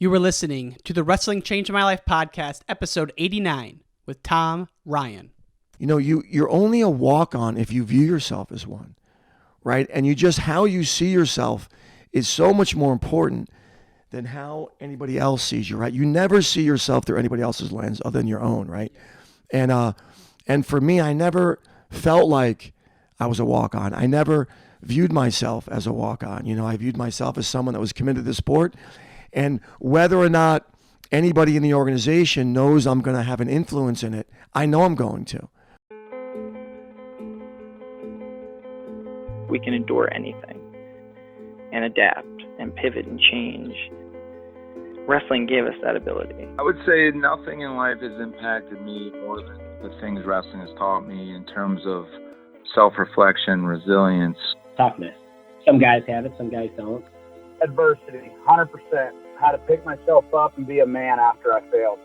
You were listening to the Wrestling Changed My Life podcast, episode 89, with Tom Ryan. You know, you're only a walk-on if you view yourself as one, right? And how you see yourself is so much more important than how anybody else sees you, right? You never see yourself through anybody else's lens other than your own, right? And for me, I never felt like I was a walk-on. I never viewed myself as a walk-on. You know, I viewed myself as someone that was committed to the sport. And whether or not anybody in the organization knows I'm going to have an influence in it, I know I'm going to. We can endure anything and adapt and pivot and change. Wrestling gave us that ability. I would say nothing in life has impacted me more than the things wrestling has taught me in terms of self-reflection, resilience. Toughness. Some guys have it, some guys don't. Adversity, 100%. How to pick myself up and be a man after I failed.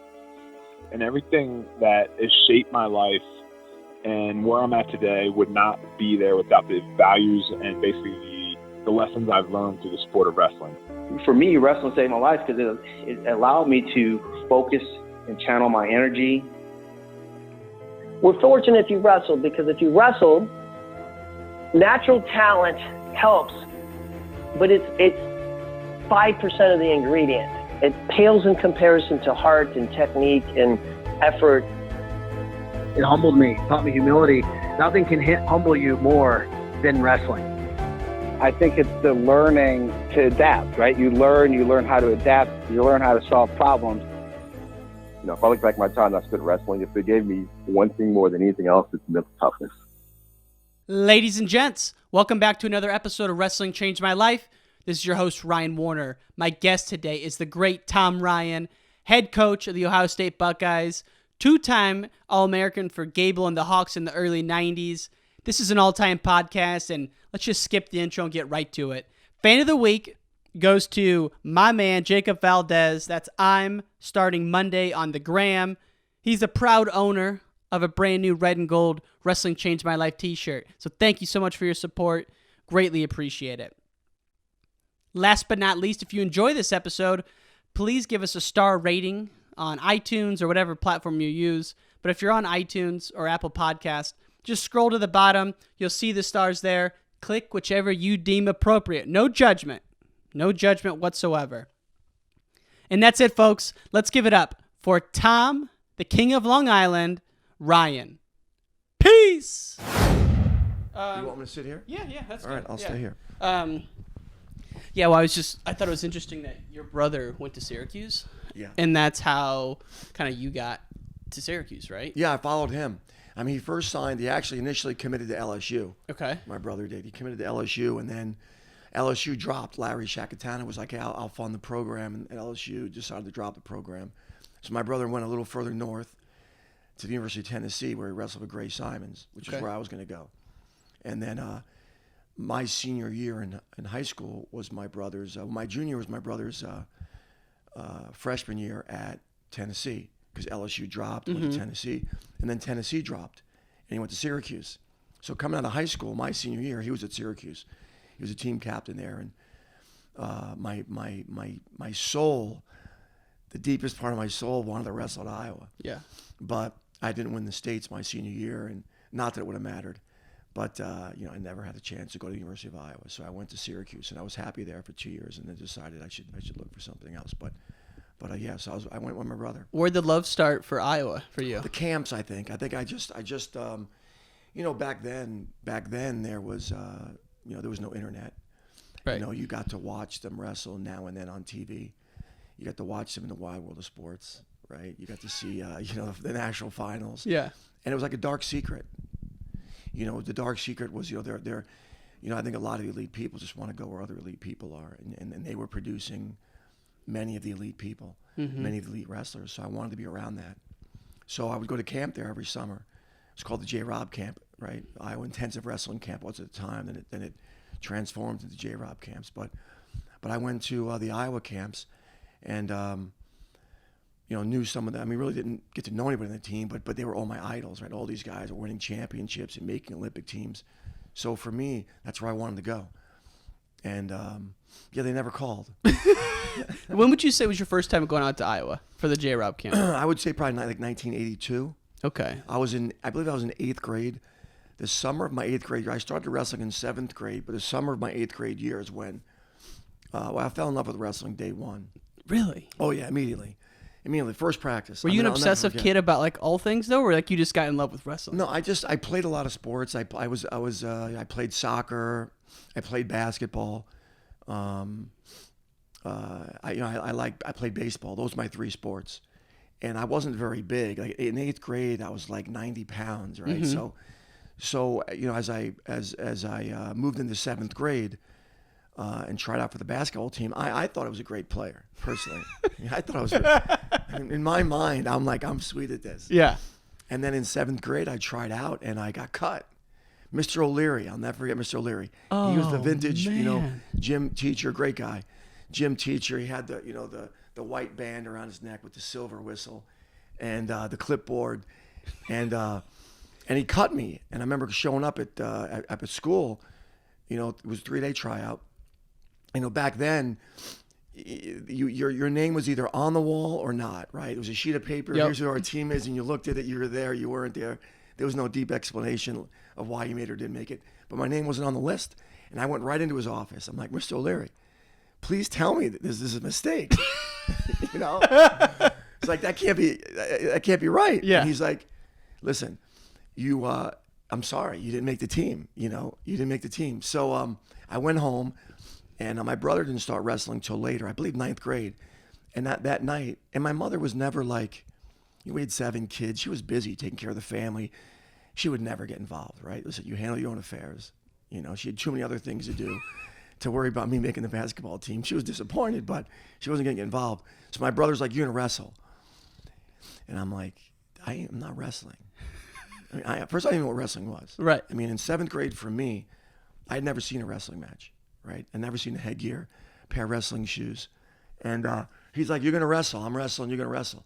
And everything that has shaped my life and where I'm at today would not be there without the values and basically the lessons I've learned through the sport of wrestling. For me, wrestling saved my life because it allowed me to focus and channel my energy. We're fortunate if you wrestled, because if you wrestled, natural talent helps, but it's 5% of the ingredient. It pales in comparison to heart and technique and effort. It humbled me, taught me humility. Nothing can humble you more than wrestling. I think it's the learning to adapt, right? You learn how to adapt, you learn how to solve problems. You know, if I look back at my time I spent wrestling, if it gave me one thing more than anything else, it's mental toughness. Ladies and gents, welcome back to another episode of Wrestling Changed My Life. This is your host, Ryan Warner. My guest today is the great Tom Ryan, head coach of the Ohio State Buckeyes, two-time All-American for Gable and the Hawks in the early 90s. This is an all-time podcast, and let's just skip the intro and get right to it. Fan of the week goes to my man, Jacob Valdez. That's I'm starting Monday on the gram. He's a proud owner of a brand new red and gold Wrestling Changed My Life t-shirt. So thank you so much for your support. Greatly appreciate it. Last but not least, if you enjoy this episode, please give us a star rating on iTunes or whatever platform you use. But if you're on iTunes or Apple Podcast, just scroll to the bottom. You'll see the stars there. Click whichever you deem appropriate. No judgment. No judgment whatsoever. And that's it, folks. Let's give it up for Tom, the King of Long Island, Ryan. Peace! You want me to sit here? Yeah, that's good. All right, I'll stay here. Yeah, well, I thought it was interesting that your brother went to Syracuse. Yeah. And that's how kind of you got to Syracuse, right? Yeah, I followed him. I mean, he actually initially committed to LSU. Okay. My brother did. He committed to LSU, and then LSU dropped. Larry Shakatana was like, hey, I'll fund the program, and LSU decided to drop the program. So my brother went a little further north to the University of Tennessee, where he wrestled with Gray Simons, which is where I was going to go. And then my senior year in high school was my brother's, my junior was my brother's freshman year at Tennessee, because LSU dropped, went to Tennessee, and then Tennessee dropped, and he went to Syracuse. So coming out of high school, my senior year, he was at Syracuse. He was a team captain there, and my soul, the deepest part of my soul, wanted to wrestle at Iowa. Yeah. But I didn't win the states my senior year, and not that it would have mattered. But, I never had the chance to go to the University of Iowa. So I went to Syracuse, and I was happy there for 2 years, and then decided I should look for something else. But so I went with my brother. Where'd the love start for Iowa for you? The camps, I think. I just back then there was, there was no internet. Right. You got to watch them wrestle now and then on TV. You got to watch them in the wide world of sports, right? You got to see, the national finals. Yeah. And it was like a dark secret. The dark secret was, they're I think a lot of elite people just want to go where other elite people are. And they were producing many of the elite people, many of the elite wrestlers. So I wanted to be around that. So I would go to camp there every summer. It's called the J-Rob camp, right? Iowa Intensive Wrestling Camp was at the time. Then it transformed into J-Rob camps. But I went to the Iowa camps and, knew some of them. I mean, really didn't get to know anybody on the team, but they were all my idols, right? All these guys were winning championships and making Olympic teams. So for me, that's where I wanted to go. And yeah, they never called. When would you say was your first time going out to Iowa for the J-Rob camp? I would say probably like 1982. Okay. I believe I was in 8th grade. The summer of my 8th grade year, I started wrestling in 7th grade, but the summer of my 8th grade year is when I fell in love with wrestling day one. Really? Oh yeah, immediately. First practice. Were you an obsessive kid about like all things though, or like you just got in love with wrestling? No, I played a lot of sports. I played soccer. I played basketball. I played baseball. Those are my 3 sports. And I wasn't very big. Like in 8th grade, I was like 90 pounds, right? Mm-hmm. So as I moved into 7th grade and tried out for the basketball team, I thought I was a great player personally. I thought I was. In my mind, I'm sweet at this. Yeah. And then in 7th grade, I tried out and I got cut. Mr. O'Leary, I'll never forget Mr. O'Leary. Oh, he was the vintage, man. gym teacher, great guy. Gym teacher. He had the white band around his neck with the silver whistle, and the clipboard, and he cut me. And I remember showing up at school. It was a 3-day tryout. Back then, your name was either on the wall or not, right? It was a sheet of paper. Yep. Here's who our team is, and you looked at it. You were there. You weren't there. There was no deep explanation of why you made or didn't make it. But my name wasn't on the list, and I went right into his office. I'm like, Mr. O'Leary, please tell me that this is a mistake. It's like that can't be right. Yeah. And he's like, listen, I'm sorry, you didn't make the team. You didn't make the team. So I went home, and my brother didn't start wrestling till later. I believe 9th grade. And that night, and my mother was never like, we had 7 kids. She was busy taking care of the family. She would never get involved, right? Listen, you handle your own affairs. She had too many other things to do to worry about me making the basketball team. She was disappointed, but she wasn't going to get involved. So my brother's like, you're going to wrestle. And I'm like, I am not wrestling. First, I didn't know what wrestling was. Right. In 7th grade for me, I had never seen a wrestling match, right? I'd never seen a headgear, a pair of wrestling shoes. And he's like, you're going to wrestle. I'm wrestling. You're going to wrestle.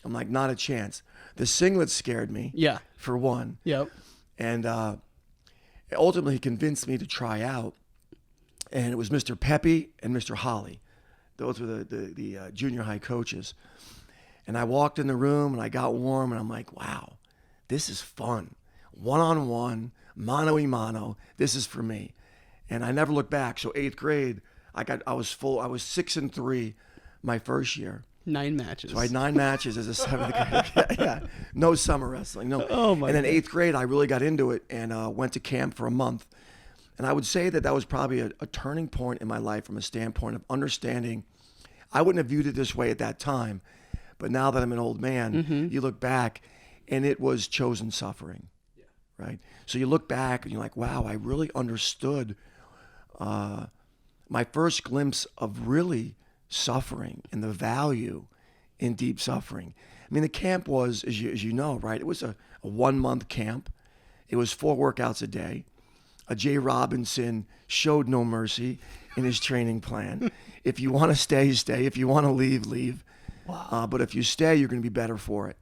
I'm like, not a chance. The singlet scared me. Yeah. For one. Yep. And ultimately, he convinced me to try out. And it was Mr. Pepe and Mr. Holly. Those were the junior high coaches. And I walked in the room and I got warm and I'm like, wow, this is fun. One-on-one, mano-a-mano, this is for me. And I never looked back. So 8th grade, I was 6-3 my first year. 9 matches. So I had 9 matches as a 7th grader. Yeah. No summer wrestling. No. Oh my. And then God. 8th grade, I really got into it and went to camp for a month. And I would say that was probably a turning point in my life from a standpoint of understanding. I wouldn't have viewed it this way at that time, but now that I'm an old man, you look back, and it was chosen suffering, right? So you look back and you're like, wow, I really understood my first glimpse of really suffering and the value in deep suffering. The camp was, as you know, right? It was a 1-month camp. It was 4 workouts a day. Jay Robinson showed no mercy in his training plan. If you want to stay, stay. If you want to leave, leave. Wow. But if you stay, you're going to be better for it.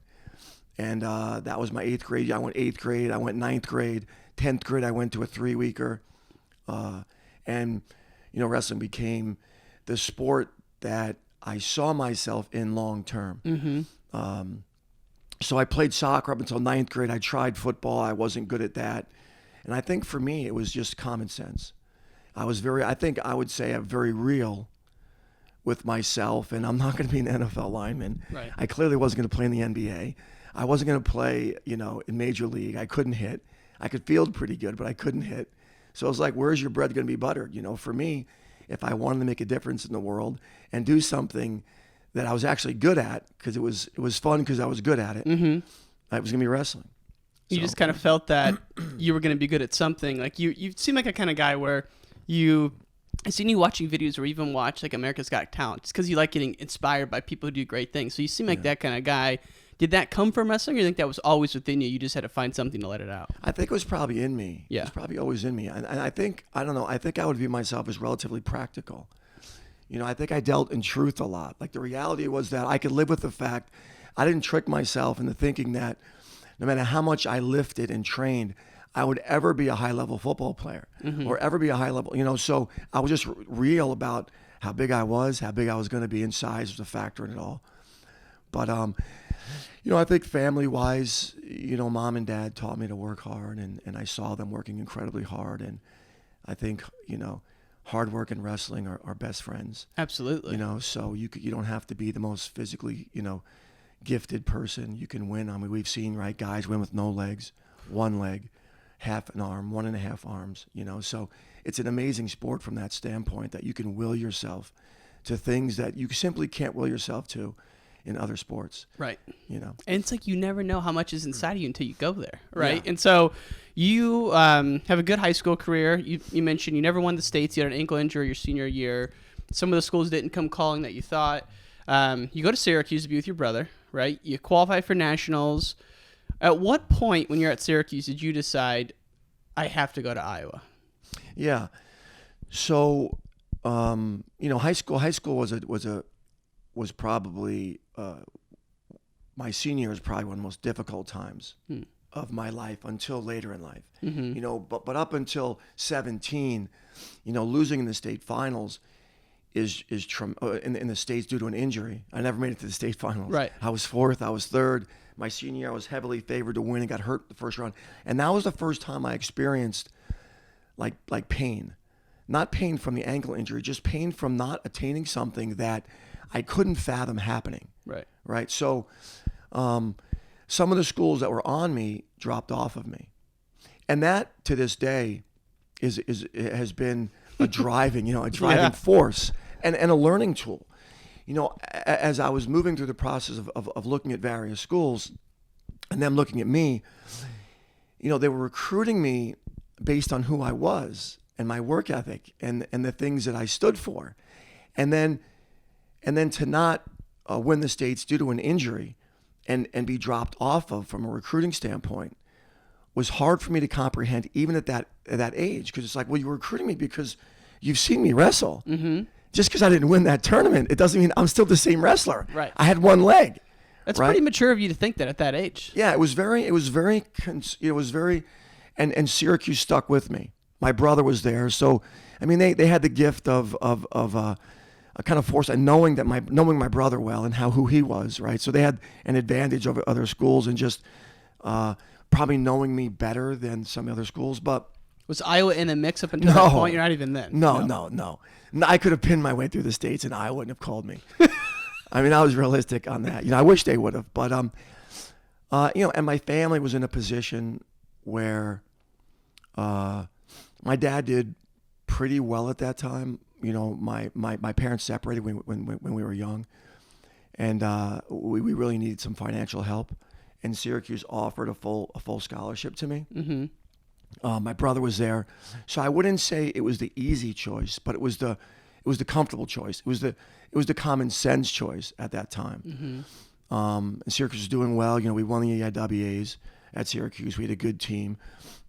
And that was my 8th grade. I went 8th grade. I went 9th grade. 10th grade, I went to a 3-weeker. And wrestling became the sport that I saw myself in long term. Mm-hmm. So I played soccer up until 9th grade. I tried football. I wasn't good at that. And I think for me, it was just common sense. I would say I'm very real with myself, and I'm not going to be an NFL lineman. Right. I clearly wasn't going to play in the NBA. I wasn't going to play, in Major League. I couldn't hit. I could field pretty good, but I couldn't hit. So I was like, where's your bread going to be buttered? For me, if I wanted to make a difference in the world and do something that I was actually good at, because it was fun because I was good at it, it was going to be wrestling. You just kind of felt that you were going to be good at something. Like you seem like a kind of guy where I've seen you watching videos or even watch like America's Got Talent just because you like getting inspired by people who do great things. So you seem like that kind of guy. Did that come from wrestling, or you think that was always within you? You just had to find something to let it out? I think it was probably in me. Yeah. It was probably always in me. And I think I would view myself as relatively practical. I think I dealt in truth a lot. Like the reality was that I could live with the fact I didn't trick myself into thinking that no matter how much I lifted and trained, I would ever be a high-level football player or ever be a high-level, so I was just real about how big I was going to be, and size was a factor in it all. But, I think family-wise, mom and dad taught me to work hard, and I saw them working incredibly hard. And I think, hard work and wrestling are best friends. Absolutely. So you don't have to be the most physically, gifted person. You can win. I mean, we've seen, right, guys win with no legs, one leg, half an arm, 1.5 arms, So it's an amazing sport from that standpoint, that you can will yourself to things that you simply can't will yourself to in other sports. Right. And it's like you never know how much is inside of you until you go there, right? Yeah. And so you have a good high school career. You mentioned you never won the States. You had an ankle injury your senior year. Some of the schools didn't come calling that you thought. You go to Syracuse to be with your brother, right? You qualify for nationals. At what point when you're at Syracuse did you decide, I have to go to Iowa? Yeah. So, high school was probably my senior year was probably one of the most difficult times of my life until later in life. But up until 17, losing in the state finals is in the states due to an injury. I never made it to the state finals. Right. I was 4th. I was 3rd. My senior year, I was heavily favored to win and got hurt the first round. And that was the first time I experienced like pain. Not pain from the ankle injury, just pain from not attaining something that I couldn't fathom happening. Right. So some of the schools that were on me dropped off of me. And that to this day has been a driving force and a learning tool. As I was moving through the process of looking at various schools and them looking at me, they were recruiting me based on who I was and my work ethic and the things that I stood for. And then to not win the states due to an injury and be dropped off of from a recruiting standpoint was hard for me to comprehend even at that age. Because it's like, well, you're recruiting me because you've seen me wrestle. Just because I didn't win that tournament, it doesn't mean I'm still the same wrestler. Right. I had one leg. That's pretty mature of you to think that at that age. Yeah, it was very, and Syracuse stuck with me. My brother was there, so I mean, they had the gift of a kind of force and knowing my brother well and who he was, right? So they had an advantage over other schools and just probably knowing me better than some other schools, but. Was Iowa in the mix up until that point? You're not even then. No. I could have pinned my way through the states, and Iowa wouldn't have called me. I mean, I was realistic on that. I wish they would have, but and my family was in a position where my dad did pretty well at that time. My parents separated when we were young, and we really needed some financial help, and Syracuse offered a full scholarship to me. My brother was there, so I wouldn't say it was the easy choice, but it was the comfortable choice. It was the common sense choice at that time. And Syracuse was doing well. We won the EIWAs at Syracuse. We had a good team,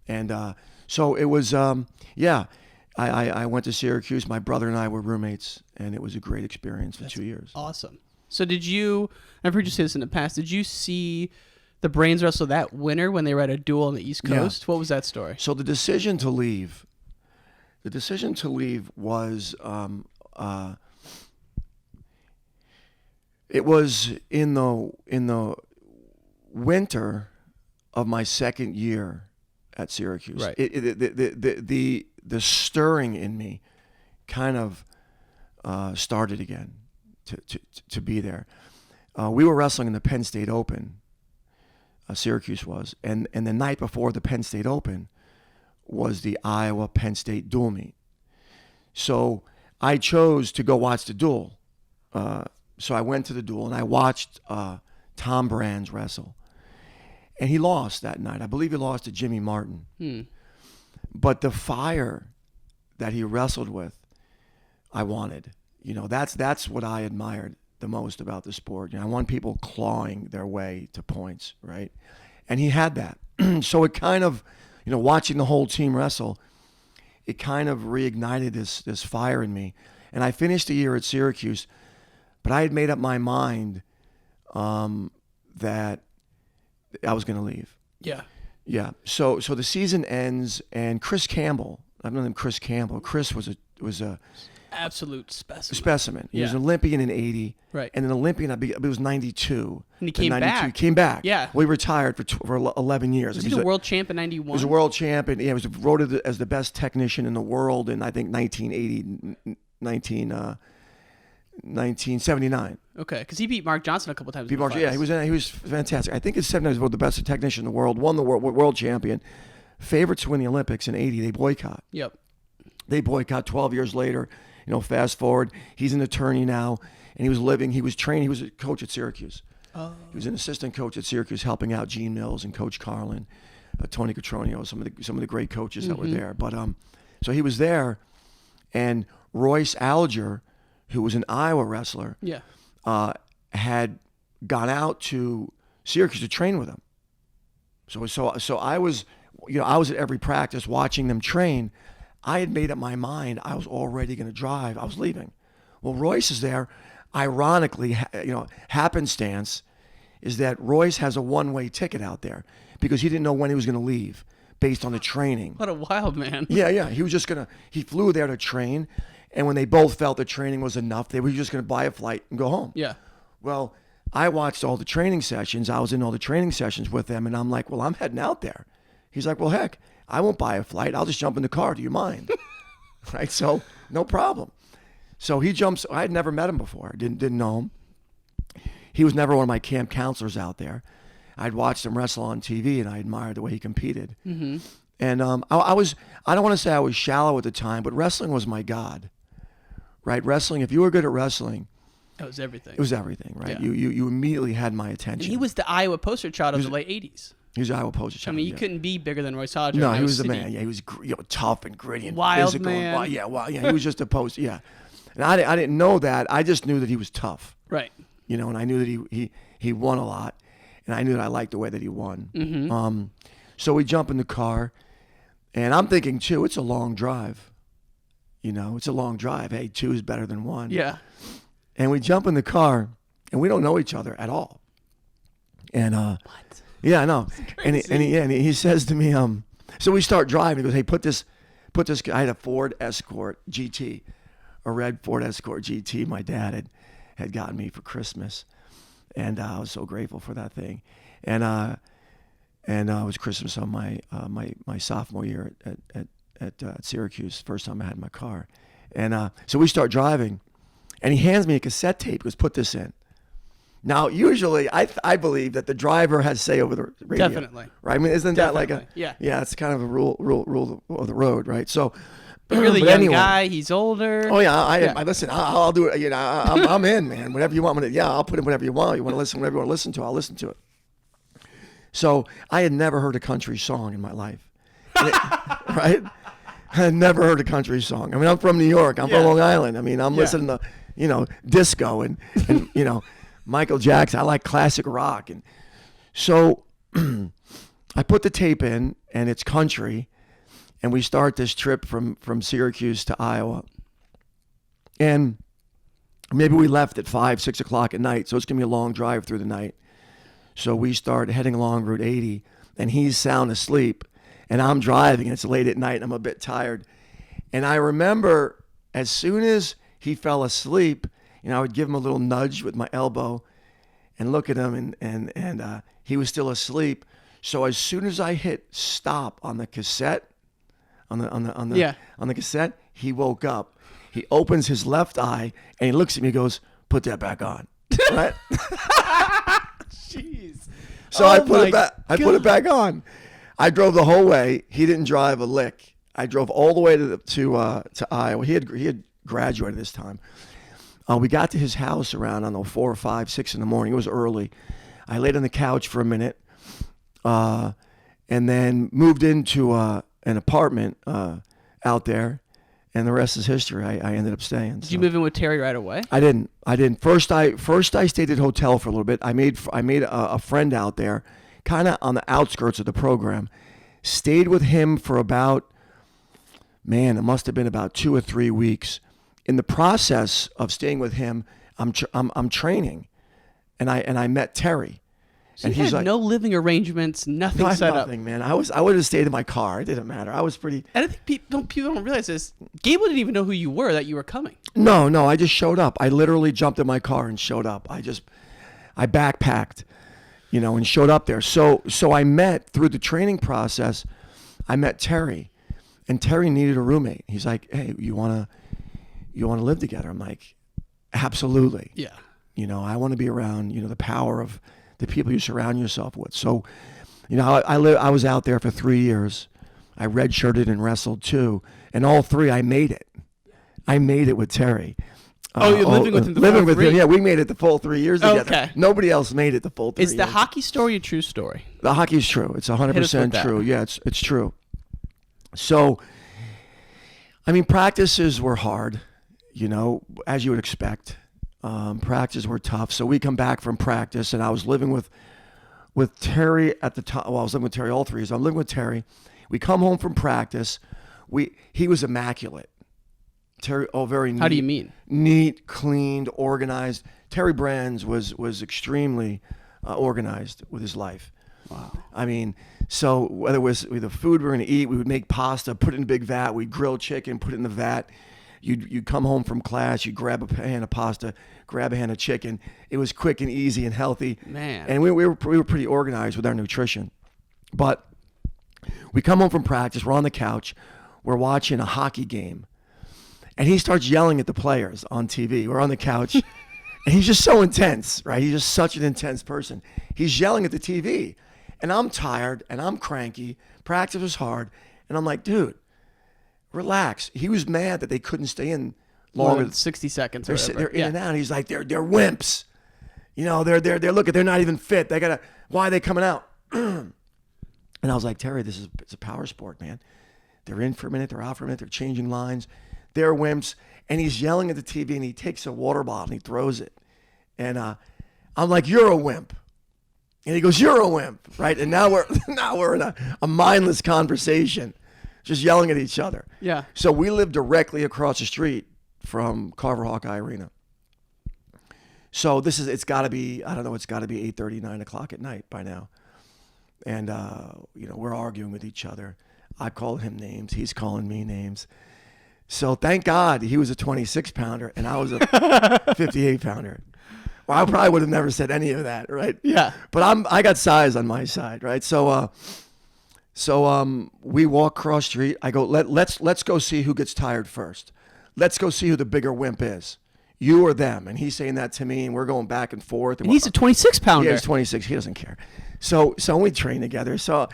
and so it was. I went to Syracuse. My brother and I were roommates, and it was a great experience for 2 years. Awesome. So did you? I've heard you say this in the past. Did you see the Brains wrestle that winter when they were at a duel on the East Coast? Yeah. What was that story? So the decision to leave was, it was in the winter of my second year at Syracuse. Right. The stirring in me kind of started again to be there. We were wrestling in the Penn State Open. Syracuse was, and the night before the Penn State Open was the Iowa-Penn State duel meet. So I chose to go watch the duel. So I went to the duel and I watched Tom Brands wrestle. And he lost that night. I believe he lost to Jimmy Martin. But the fire that he wrestled with, I wanted. That's what I admired the most about the sport. I want people clawing their way to points, right? And he had that. So it kind of, watching the whole team wrestle, it kind of reignited this fire in me. And I finished the year at Syracuse, but I had made up my mind that I was going to leave. Yeah. Yeah. So the season ends, and Chris Campbell. I've known him, Chris Campbell. Chris was a absolute specimen. He was an Olympian in '80, right? And an Olympian, it was '92. And he came back. Came back. Yeah. Well, he retired for 11 years. Was he the world champ in '91? He was a world champ, and he was voted as the best technician in the world in, I think, 1979. Okay, because he beat Mark Johnson a couple times. He was fantastic. I think his 79 was the best technician in the world. Won the world champion. Favorites to win the Olympics in '80. They boycott. Yep. They boycott. 12 years later, fast forward, he's an attorney now, and he was trained. He was a coach at Syracuse. Oh. He was an assistant coach at Syracuse, helping out Gene Mills and Coach Carlin, Tony Cotroneo, some of the great coaches that were there. But so he was there, and Royce Alger, who was an Iowa wrestler, had gone out to Syracuse to train with him. So I was, I was at every practice watching them train. I had made up my mind. I was already going to drive. I was leaving. Well, Royce is there. Ironically, happenstance is that Royce has a one-way ticket out there because he didn't know when he was going to leave based on the training. What a wild man. Yeah. He flew there to train. And when they both felt the training was enough, they were just going to buy a flight and go home. Yeah. Well, I watched all the training sessions. I was in all the training sessions with them, and I'm like, well, I'm heading out there. He's like, well, heck, I won't buy a flight. I'll just jump in the car. Do you mind? Right? So no problem. So he jumps. I had never met him before. Didn't know him. He was never one of my camp counselors out there. I'd watched him wrestle on TV, and I admired the way he competed. Mm-hmm. And I don't want to say I was shallow at the time, but wrestling was my god. Right? Wrestling, if you were good at wrestling, that was everything. It was everything, right? Yeah. You immediately had my attention. And he was the Iowa poster child of the late 80s. He was the Iowa poster child. I mean, you couldn't be bigger than Royce Alger. No, he was the man. Yeah, he was tough and gritty and wild physical. Man. And, yeah, he was just a poster. Yeah. And I didn't know that. I just knew that he was tough. Right. And I knew that he won a lot. And I knew that I liked the way that he won. Mm-hmm. So we jump in the car, and I'm thinking, too, it's a long drive. It's a long drive. Hey, 2 is better than 1. Yeah. And we jump in the car, and we don't know each other at all. And what? Yeah, I know. And he says to me, so we start driving. He goes, hey, put this. I had a Ford Escort GT, a red Ford Escort GT. My dad had gotten me for Christmas, and I was so grateful for that thing. And it was Christmas on my sophomore year at Syracuse, first time I had my car. And so we start driving, and he hands me a cassette tape. He goes, put this in. Now, usually, I believe that the driver has say over the radio. Definitely. Right? I mean, isn't Definitely. that like Yeah, it's kind of a rule of the road, right? So, but really young guy, he's older. Oh, yeah. I listen, I'll do it. I'm in, man. Whatever you want me to, I'll put in whatever you want. You want to listen, whatever you want to listen to, I'll listen to it. So, I had never heard a country song in my life. Right? I had never heard a country song. I mean, I'm from New York. I'm from Long Island. I mean, I'm listening to, disco and Michael Jackson. I like classic rock. And so I put the tape in, and it's country, and we start this trip from Syracuse to Iowa. And maybe we left at 5, 6 o'clock at night, so it's going to be a long drive through the night. So we start heading along Route 80, and he's sound asleep, and I'm driving, and it's late at night, and I'm a bit tired. And I remember as soon as he fell asleep, I would give him a little nudge with my elbow and look at him, and he was still asleep. So as soon as I hit stop on the cassette, on the cassette, he woke up. He opens his left eye, and he looks at me and goes, put that back on. Right? Jeez. So I put it back on. I drove the whole way. He didn't drive a lick. I drove all the way to Iowa. He had graduated this time. We got to his house around, 4 or 5, 6 in the morning. It was early. I laid on the couch for a minute, and then moved into an apartment out there, and the rest is history. I ended up staying. Did you move in with Terry right away? I didn't. First, I stayed at a hotel for a little bit. I made a friend out there, kind of on the outskirts of the program. Stayed with him for about, it must have been about 2 or 3 weeks. In the process of staying with him, I'm training, and I met Terry, So and you he's had like, no living arrangements, nothing no, set nothing, up. man. I would have stayed in my car. It didn't matter. I was pretty. And I think people don't realize this. Gable didn't even know who you were, that you were coming. No, I just showed up. I literally jumped in my car and showed up. I backpacked, and showed up there. So I met, through the training process, I met Terry, and Terry needed a roommate. He's like, hey, you wanna live together? I'm like, absolutely. Yeah. I want to be around, the power of the people you surround yourself with. So, I was out there for 3 years. I redshirted and wrestled too. And all 3, I made it. I made it with Terry. You're living with him the living full with 3? him. Yeah, we made it the full 3 years together. Okay. Nobody else made it the full 3 years. Is the hockey story a true story? The hockey's true. It's 100% true. Yeah, it's true. So, practices were hard, as you would expect. Practices were tough. So we come back from practice, and I was living with Terry at the time. Well, I was living with Terry all 3 years. I'm living with Terry. We come home from practice. He was immaculate. Terry, very neat. How do you mean? Neat, cleaned, organized. Terry Brands was extremely organized with his life. Wow. So whether it was the food we were going to eat, we would make pasta, put it in a big vat. We'd grill chicken, put it in the vat. You'd come home from class, you'd grab a pan of pasta, grab a hand of chicken. It was quick and easy and healthy. Man. And we were pretty organized with our nutrition. But we come home from practice, we're on the couch, we're watching a hockey game. And he starts yelling at the players on TV. We're on the couch. And he's just so intense, right? He's just such an intense person. He's yelling at the TV. And I'm tired and I'm cranky. Practice was hard. And I'm like, dude, relax. He was mad that they couldn't stay in longer than 60 seconds. They're in and out. He's like, they're wimps. They're not even fit. Why are they coming out? And I was like, Terry, it's a power sport, man. They're in for a minute, they're out for a minute, they're changing lines. They're wimps. And he's yelling at the TV, and he takes a water bottle and he throws it. And I'm like, you're a wimp. And he goes, you're a wimp, right? And now we're in a mindless conversation, just yelling at each other. Yeah. So we live directly across the street from Carver Hawkeye Arena. So it's got to be 8:30, 9 o'clock at night by now. And, we're arguing with each other. I call him names. He's calling me names. So thank God he was a 26-pounder and I was a 58-pounder. Well, I probably would have never said any of that, right? Yeah. But I got size on my side, right? So we walk cross street. I go, let's go see who gets tired first. Let's go see who the bigger wimp is, you or them. And he's saying that to me, and we're going back and forth. And he's a 26-pounder. Yeah, he's 26. He doesn't care. So we train together. So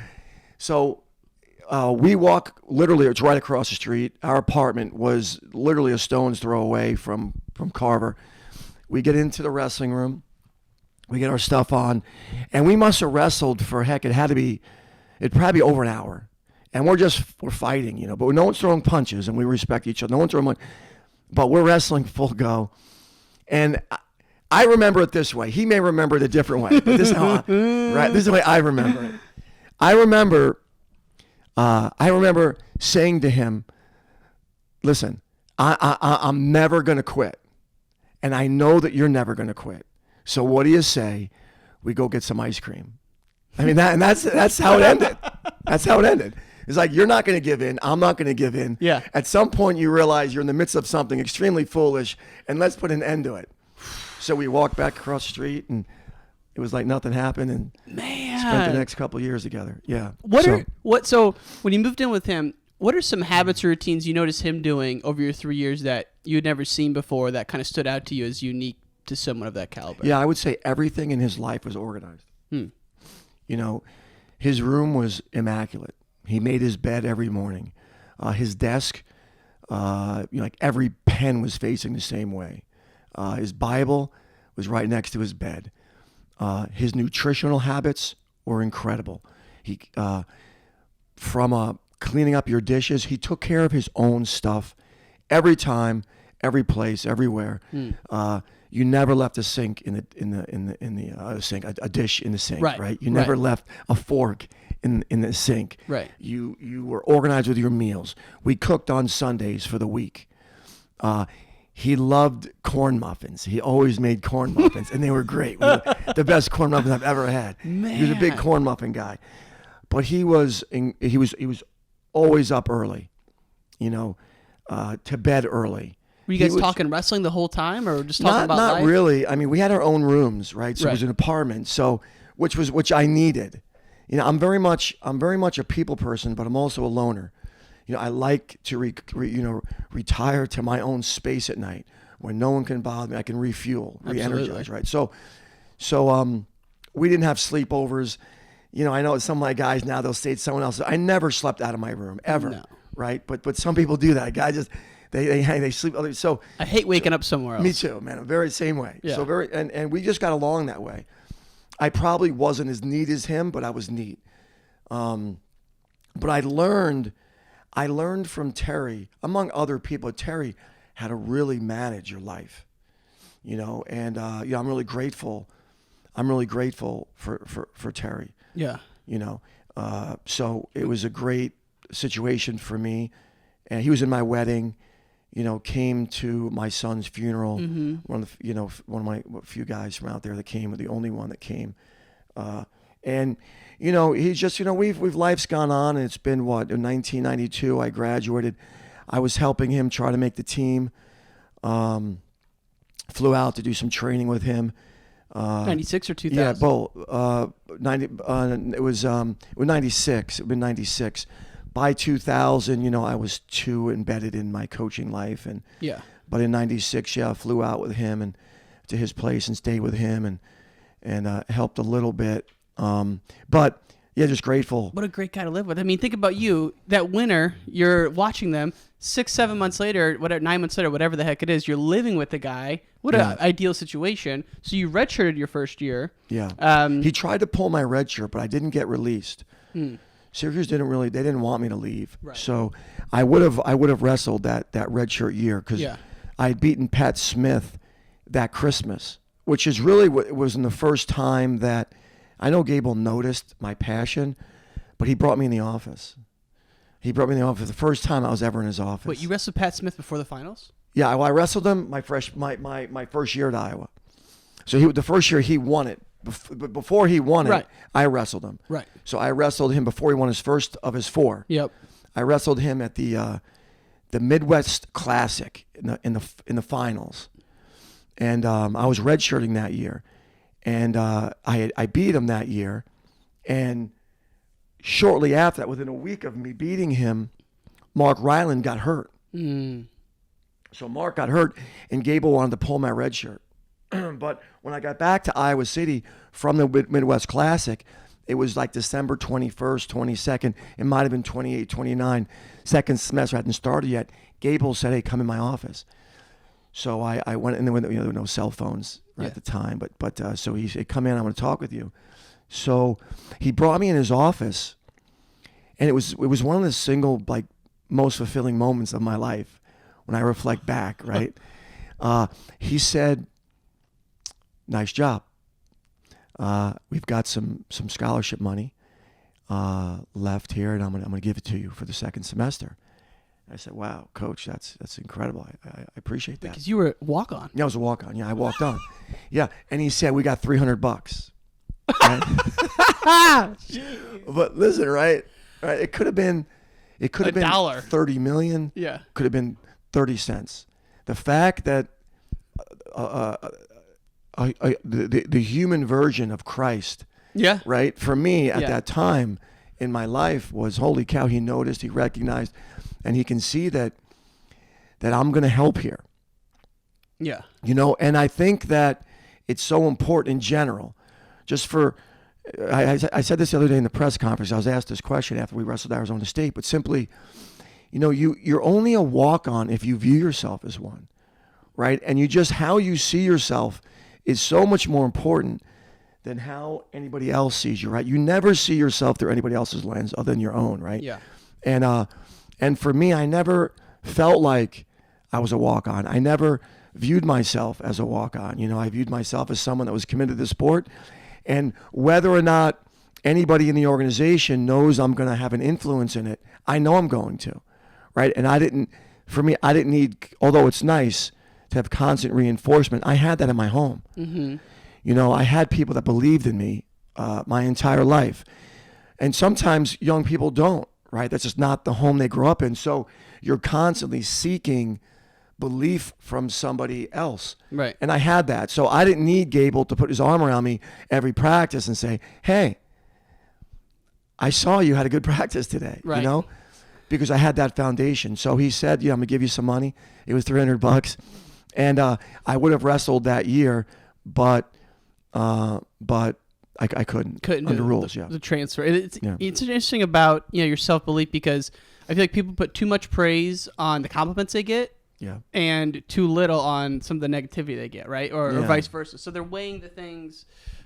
we walk, literally, it's right across the street. Our apartment was literally a stone's throw away from Carver. We get into the wrestling room. We get our stuff on. And we must have wrestled for, it'd probably be over an hour. And we're fighting, but no one's throwing punches, and we respect each other. No one's throwing punches. But we're wrestling full go. And I remember it this way. He may remember it a different way. But this is how this is the way I remember it. I remember saying to him, listen, I'm never going to quit. And I know that you're never going to quit. So what do you say? We go get some ice cream. That's how it ended. That's how it ended. It's like, you're not going to give in. I'm not going to give in. Yeah. At some point, you realize you're in the midst of something extremely foolish, and let's put an end to it. So we walked back across the street, and it was like nothing happened, and spent the next couple of years together. Yeah. So when you moved in with him, what are some habits or routines you noticed him doing over your 3 years that you had never seen before that kind of stood out to you as unique to someone of that caliber? Yeah, I would say everything in his life was organized. His room was immaculate. He made his bed every morning. His desk, like every pen was facing the same way. His Bible was right next to his bed. His nutritional habits were incredible. He, from cleaning up your dishes, he took care of his own stuff every time, every place, everywhere. You never left a sink in the sink, a dish in the sink, right? You never left a fork in the sink. Right. You were organized with your meals. We cooked on Sundays for the week. he loved corn muffins. He always made corn muffins, and they were great. The best corn muffins I've ever had. Man. He was a big corn muffin guy, but he was always up early, to bed early. Were you guys talking wrestling the whole time, or just talking about not life? really. I mean, we had our own rooms, right? So it was an apartment, which I needed. I'm very much a people person, but I'm also a loner. I like to retire to my own space at night where no one can bother me. I can refuel, re-energize, right? So we didn't have sleepovers. I know some of my guys now, they'll stay at someone else. I never slept out of my room ever, No. right? But some people do that. Guys just they sleep. So I hate waking up somewhere else. Me too, man. I'm very same way. Yeah. So and we just got along that way. I probably wasn't as neat as him, but I was neat. But I learned from Terry, among other people. Terry, how to really manage your life, And I'm really grateful. I'm really grateful for Terry. Yeah. So it was a great situation for me, and he was in my wedding. Came to my son's funeral. Mm-hmm. One of my few guys from out there that came, the only one that came. And he's just, we've life's gone on, and it's been in 1992 I graduated. I was helping him try to make the team. Flew out to do some training with him. 96 or 2000? Yeah, both. 90. It was 96. It would been 96. By 2000, I was too embedded in my coaching life, but in 96, I flew out with him and to his place and stayed with him and helped a little bit. But yeah, just grateful. What a great guy to live with. I mean, think about you, that winter, you're watching them 6-7 months later, 9 months later, whatever the heck it is, you're living with the guy. What an ideal situation. So you redshirted your first year. Yeah. He tried to pull my red shirt, but I didn't get released. Syracuse they didn't want me to leave. Right. So I would have wrestled that redshirt year because I had beaten Pat Smith that Christmas, which is really what was in the first time that I know Gable noticed my passion, but he brought me in the office. He brought me in the office the first time I was ever in his office. Wait, you wrestled Pat Smith before the finals? Yeah, I wrestled him my first year at Iowa. So the first year he won it. But before he won it, I wrestled him. Right. So I wrestled him before he won his first of his 4. Yep. I wrestled him at the Midwest Classic in the finals, and I was redshirting that year, and I beat him that year, and shortly after that, within a week of me beating him, Mark Ryland got hurt. So Mark got hurt, and Gable wanted to pull my red shirt. But when I got back to Iowa City from the Midwest Classic, it was like December 21st, 22nd. It might have been 28, 29. Second semester hadn't started yet. Gable said, "Hey, come in my office." So I went, and there were no cell phones at the time. But so he said, "Come in, I want to talk with you." So he brought me in his office, and it was one of the single most fulfilling moments of my life when I reflect back. Right? He said, "Nice job. We've got some scholarship money left here, and I'm gonna give it to you for the second semester." I said, "Wow, Coach, that's incredible. I appreciate that." Because you were a walk-on. Yeah, I was a walk-on. Yeah, I walked on. Yeah, and he said, "We got $300." Right? But listen, right? It could have been $1. 30 million. Yeah. Could have been 30 cents. The fact that the human version of Christ, right, for me at that time in my life was, holy cow, he noticed, he recognized, and he can see that I'm going to help here. Yeah. And I think that it's so important in general. Just for, I said this the other day in the press conference. I was asked this question after we wrestled Arizona State, but simply, you're only a walk-on if you view yourself as one, right? And how you see yourself is so much more important than how anybody else sees you, right? You never see yourself through anybody else's lens other than your own, right? Yeah. And for me, I never felt like I was a walk-on. I never viewed myself as a walk-on. I viewed myself as someone that was committed to the sport. And whether or not anybody in the organization knows I'm going to have an influence in it, I know I'm going to, right? And I didn't need, although it's nice to have constant reinforcement. I had that in my home. Mm-hmm. You know, I had people that believed in me my entire life. And sometimes young people don't, right? That's just not the home they grew up in. So you're constantly seeking belief from somebody else. Right. And I had that. So I didn't need Gable to put his arm around me every practice and say, hey, I saw you had a good practice today, right. you know, because I had that foundation. So he said, I'm going to give you some money. It was $300. And I would have wrestled that year, but I couldn't under rules. The transfer. It's interesting about your self-belief, because I feel like people put too much praise on the compliments they get, and too little on some of the negativity they get, right, or vice versa. So they're weighing the things,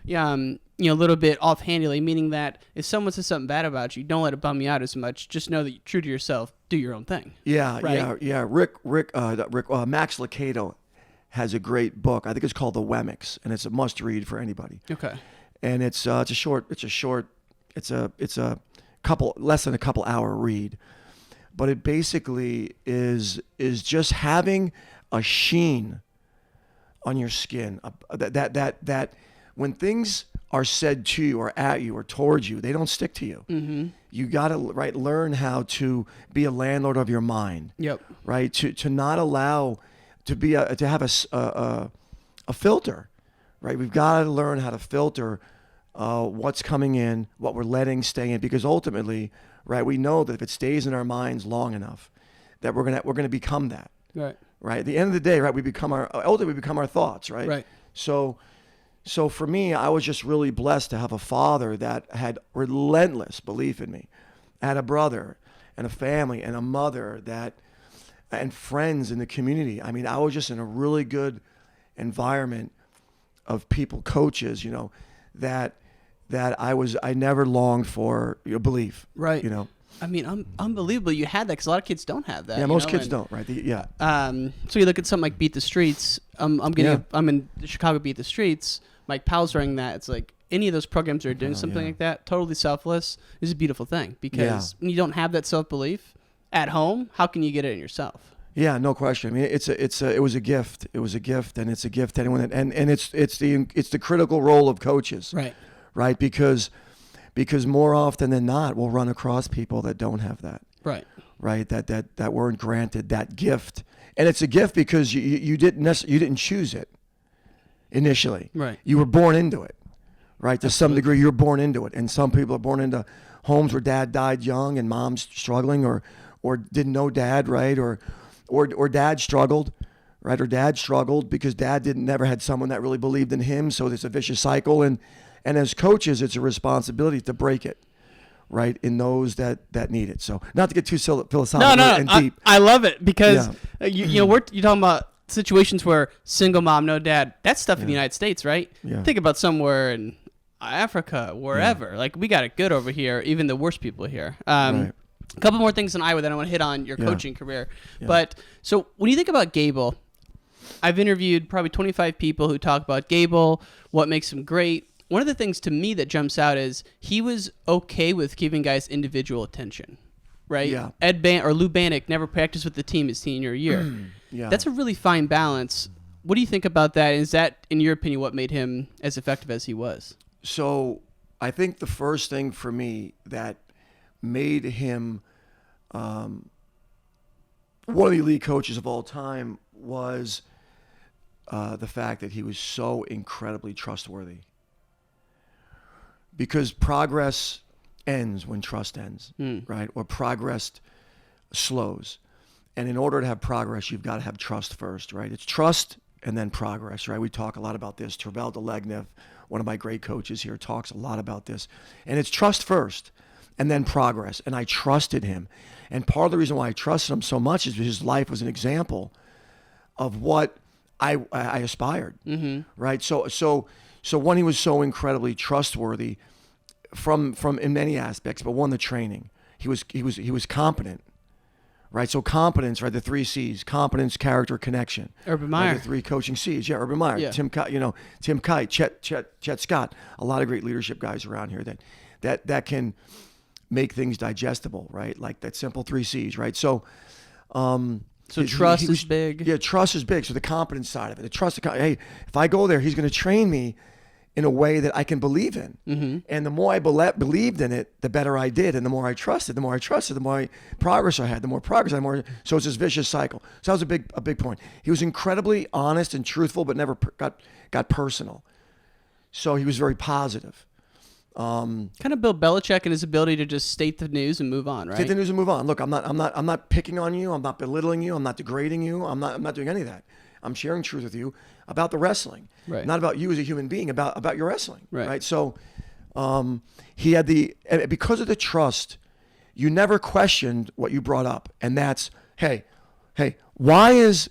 a little bit offhandedly, meaning that if someone says something bad about you, don't let it bum you out as much. Just know that you're true to yourself. Do your own thing. Yeah, right? yeah. Max Lucado has a great book. I think it's called The Wemmicks, and it's a must-read for anybody. Okay. And it's a couple less than a couple hour read, but it basically is just having a sheen on your skin that when things are said to you or at you or towards you, they don't stick to you. Mm-hmm. You got to learn how to be a landlord of your mind. Yep. Right. To not allow to have a filter. Right. We've got to learn how to filter what's coming in, what we're letting stay in, because ultimately, right, we know that if it stays in our minds long enough, that we're gonna become that. Right. Right. At the end of the day, right, we become our thoughts. Right. Right. So for me, I was just really blessed to have a father that had relentless belief in me. I had a brother and a family and a mother and friends in the community. I mean, I was just in a really good environment of people, coaches, that I never longed for belief. Right. I mean, unbelievable. You had that, because a lot of kids don't have that. Yeah, most kids don't, right? So you look at something like Beat the Streets. I'm in the Chicago Beat the Streets. Mike Powell's running that. It's like any of those programs that are doing something like that, totally selfless, is a beautiful thing, because when you don't have that self-belief at home, how can you get it in yourself? Yeah, no question. I mean, it was a gift. It was a gift, and it's a gift to anyone. And it's the critical role of coaches. Right. Right. Because more often than not, we'll run across people that don't have that. Right. Right. That weren't granted that gift, and it's a gift because you didn't choose it initially. Right. You were born into it. Right. To some degree, you're born into it, and some people are born into homes where dad died young and mom's struggling, or didn't know dad. Right. Or dad struggled, right? Or dad struggled because dad never had someone that really believed in him. So there's a vicious cycle. And as coaches, it's a responsibility to break it, right? In those that need it. So not to get too philosophical and deep. I love it, because you're talking about situations where single mom, no dad. That's stuff in the United States, right? Yeah. Think about somewhere in Africa, wherever. Like, we got it good over here. Even the worst people here. Right. A couple more things in Iowa that I want to hit on your coaching career. Yeah. But so when you think about Gable, I've interviewed probably 25 people who talk about Gable, what makes him great. One of the things to me that jumps out is he was okay with giving guys individual attention, right? Yeah. Lou Bannock never practiced with the team his senior year. Yeah. That's a really fine balance. What do you think about that? Is that, in your opinion, what made him as effective as he was? So I think the first thing for me that made him one of the elite coaches of all time was the fact that he was so incredibly trustworthy. Because progress ends when trust ends, right? Or progress slows. And in order to have progress, you've got to have trust first, right? It's trust and then progress, right? We talk a lot about this. Tervel Delegnev, one of my great coaches here, talks a lot about this. And it's trust first and then progress. And I trusted him. And part of the reason why I trusted him so much is because his life was an example of what I aspired, right? So one, he was so incredibly trustworthy from in many aspects, but one, the training. He was competent, right? So competence, right? The 3 C's: competence, character, connection. Urban Meyer. Right? The 3 coaching C's. Yeah, Urban Meyer. Yeah. Tim Kite, Chet Scott. A lot of great leadership guys around here that can make things digestible, right? Like that simple 3 C's, right? So So trust is big. Yeah, trust is big. So the competence side of it, hey, if I go there, he's going to train me in a way that I can believe in. Mm-hmm. And the more I believed in it, the better I did. And the more I trusted, the more progress I had, the more progress I had. So it's this vicious cycle. So that was a big point. He was incredibly honest and truthful, but never got personal. So he was very positive. Kind of Bill Belichick and his ability to just state the news and move on, right? State the news and move on. Look, I'm not picking on you. I'm not belittling you. I'm not degrading you. I'm not doing any of that. I'm sharing truth with you about the wrestling, right? Not about you as a human being, about your wrestling, right? So, he had because of the trust, you never questioned what you brought up, and that's hey, it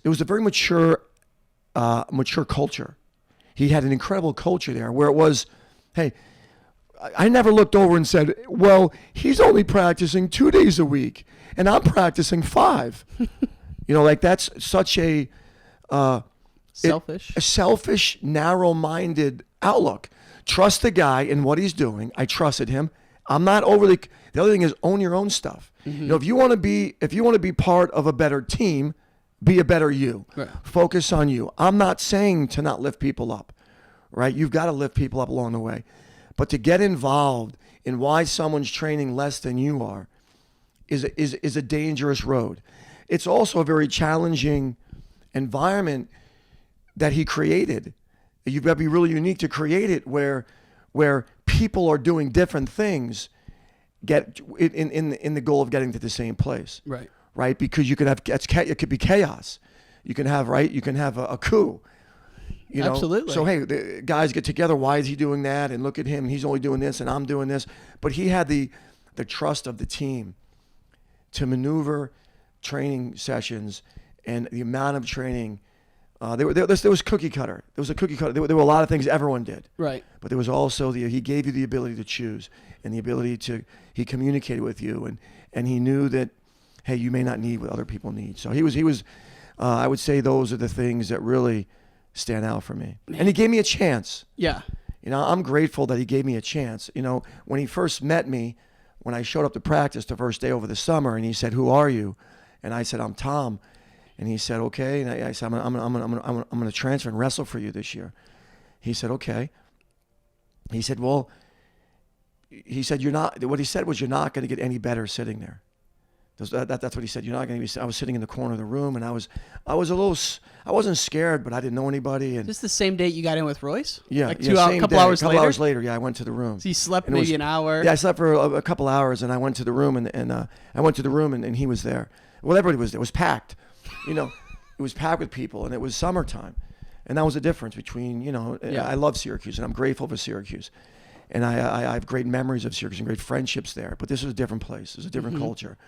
was a very mature culture. He had an incredible culture there where it was, hey. I never looked over and said, well, he's only practicing 2 days a week and I'm practicing 5. That's such a selfish, narrow-minded outlook. Trust the guy in what he's doing. I trusted him. I'm not overly. The other thing is own your own stuff. Mm-hmm. If you want to be part of a better team, be a better you. Right. Focus on you. I'm not saying to not lift people up, right? You've got to lift people up along the way. But to get involved in why someone's training less than you are is a dangerous road. It's also a very challenging environment that he created. You've got to be really unique to create it where people are doing different things get in the goal of getting to the same place. Right? Because you could have it could be chaos. You can have a coup. Absolutely. So, hey, the guys get together. Why is he doing that? And look at him. He's only doing this and I'm doing this. But he had the trust of the team to maneuver training sessions and the amount of training. There was cookie cutter. There was a cookie cutter. There were a lot of things everyone did. Right. But there was also he gave you the ability to choose and the ability he communicated with you and he knew that, hey, you may not need what other people need. So he was I would say those are the things that really stand out for me. And he gave me a chance. Yeah. I'm grateful that he gave me a chance. When he first met me, when I showed up to practice the first day over the summer, and he said, "Who are you?" And I said, "I'm Tom." And he said, "Okay." And I said, "I'm going to transfer and wrestle for you this year." He said, "Okay." He said, "Well," he said, "You're not." What he said was, "You're not going to get any better sitting there." That's what he said. You're not going to be. I was sitting in the corner of the room, and I was a little. I wasn't scared, but I didn't know anybody. And this the same date you got in with Royce? Yeah, like a couple hours later. Yeah, I went to the room. So you slept maybe an hour. Yeah, I slept for a couple hours, and I went to the room, and he was there. Well, everybody was there. It was packed. It was packed with people, and it was summertime, and that was the difference between. I love Syracuse, and I'm grateful for Syracuse, and I have great memories of Syracuse and great friendships there. But this was a different place. It was a different culture.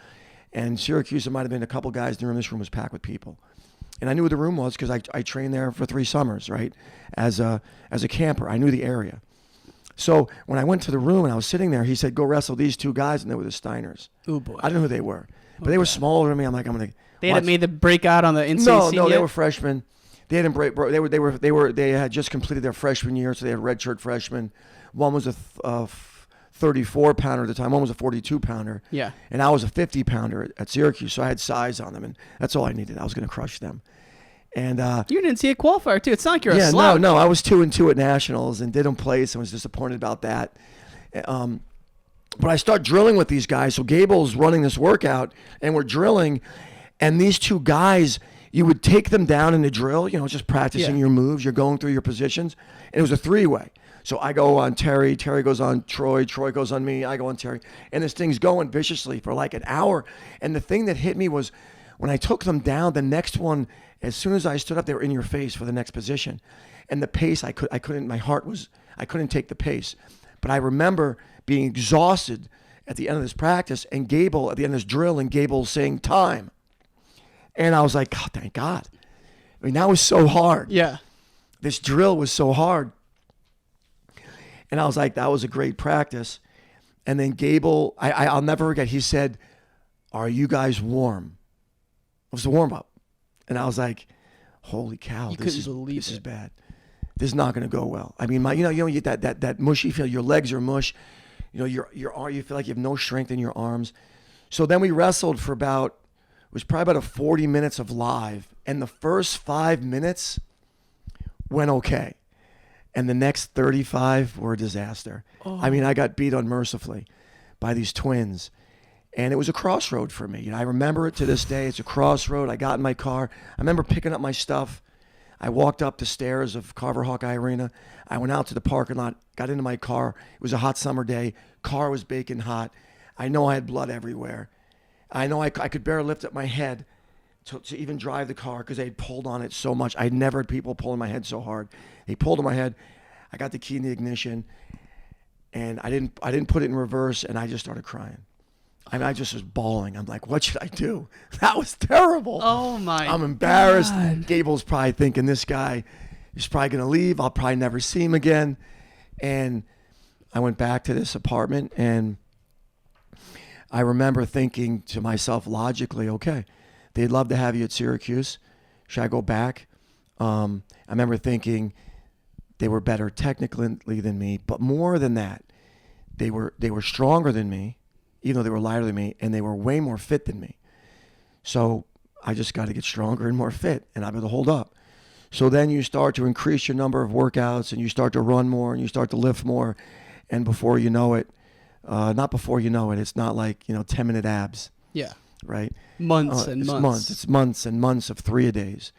And Syracuse, there might have been a couple guys in the room. This room was packed with people. And I knew where the room was because I trained there for 3 summers, right, as a camper. I knew the area. So when I went to the room and I was sitting there, he said, "Go wrestle these 2 guys," and they were the Steiners. Oh, boy. I didn't know who they were. But they were smaller than me. I'm like, I'm going to They hadn't made the breakout on the NCAA No, yet? they were freshmen. They hadn't they had just completed their freshman year, so they had redshirt freshmen. One was a 34-pounder at the time. One was a 42-pounder. Yeah. And I was a 50-pounder at Syracuse, so I had size on them, and that's all I needed. I was going to crush them. And you didn't see a qualifier, too. It's not like you're a slouch. No. I was 2-2 at nationals and didn't place and was disappointed about that. But I start drilling with these guys. So Gable's running this workout, and we're drilling, and these 2 guys, you would take them down in the drill, just practicing your moves. You're going through your positions, and it was a 3-way. So I go on Terry goes on Troy goes on me, I go on Terry. And this thing's going viciously for like an hour. And the thing that hit me was when I took them down, the next one, as soon as I stood up, they were in your face for the next position. And the pace, I couldn't take the pace. But I remember being exhausted at the end of this practice and Gable, at the end of this drill, and Gable saying time. And I was like, "God, thank God." I mean, that was so hard. Yeah. This drill was so hard. And I was like, that was a great practice. And then Gable, I'll never forget, he said, "Are you guys warm?" It was a warm-up. And I was like, holy cow, this is bad. This is not going to go well. I mean, you get that mushy feel. Your legs are mush. You feel like you have no strength in your arms. So then we wrestled for about was probably about 40 minutes of live, and the first 5 minutes went okay. And the next 35 were a disaster. I mean, I got beat unmercifully by these twins. And it was a crossroad for me. I remember it to this day. It's a crossroad. I got in my car. I remember picking up my stuff. I walked up the stairs of Carver Hawkeye Arena. I went out to the parking lot, got into my car. It was a hot summer day. Car was baking hot. I know I had blood everywhere. I know I could barely lift up my head to even drive the car because they had pulled on it so much. I'd never had people pulling my head so hard. They pulled on my head. I got the key in the ignition, and I didn't put it in reverse, and I just started crying. I mean, I just was bawling. I'm like, what should I do? That was terrible. Oh, my I'm embarrassed. God. Gable's probably thinking this guy is probably going to leave. I'll probably never see him again. And I went back to this apartment, and I remember thinking to myself logically, okay, they'd love to have you at Syracuse. Should I go back? I remember thinking they were better technically than me, but more than that, they were stronger than me, even though they were lighter than me, and they were way more fit than me. So I just got to get stronger and more fit, and I'm able to hold up. So then you start to increase your number of workouts, and you start to run more, and you start to lift more, and before you know it, not before you know it, it's not like 10-minute abs. Yeah. Right. Months and months. It's months and months of 3-a-days.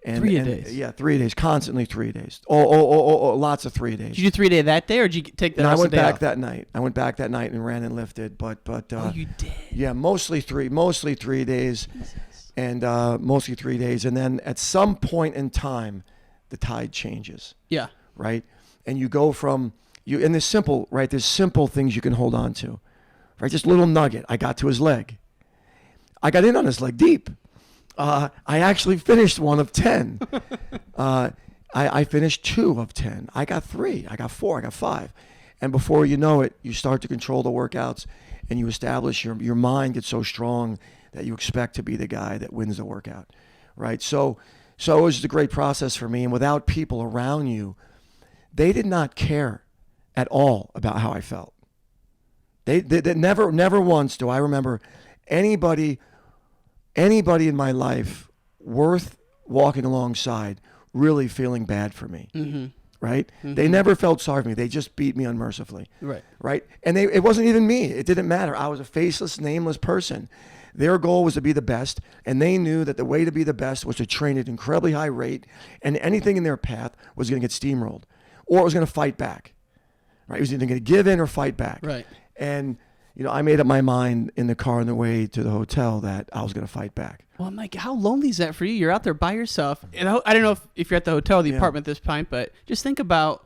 And 3-a-days. Yeah, 3-a-days, constantly 3-a-days. Oh, lots of 3-a-days. Did you do 3-day that day, or did you take the No, I rest went of the day back off? that night. I went back that night and ran and lifted, but Oh, you did. yeah, mostly 3 days, and mostly 3 days, and then at some point in time, the tide changes. Yeah. Right, and you go from and there's simple things you can hold on to, right? Just a little nugget. I got to his leg. I got in on his leg deep. I actually finished 1 of 10. I finished 2 of 10. I got 3. I got 4. I got 5. And before you know it, you start to control the workouts, and you establish your mind gets so strong that you expect to be the guy that wins the workout, right? So it was a great process for me. And without people around you, they did not care at all about how I felt. They never once do I remember anybody in my life worth walking alongside really feeling bad for me. Mm-hmm. Right? Mm-hmm. They never felt sorry for me. They just beat me unmercifully. Right. Right? And it wasn't even me. It didn't matter. I was a faceless, nameless person. Their goal was to be the best, and they knew that the way to be the best was to train at an incredibly high rate, and anything in their path was going to get steamrolled, or it was going to fight back. Right? It was either going to give in or fight back. Right. And I made up my mind in the car on the way to the hotel that I was going to fight back. Well, I'm like, how lonely is that for you? You're out there by yourself. And I don't know if you're at the hotel or the apartment at this point, but just think about,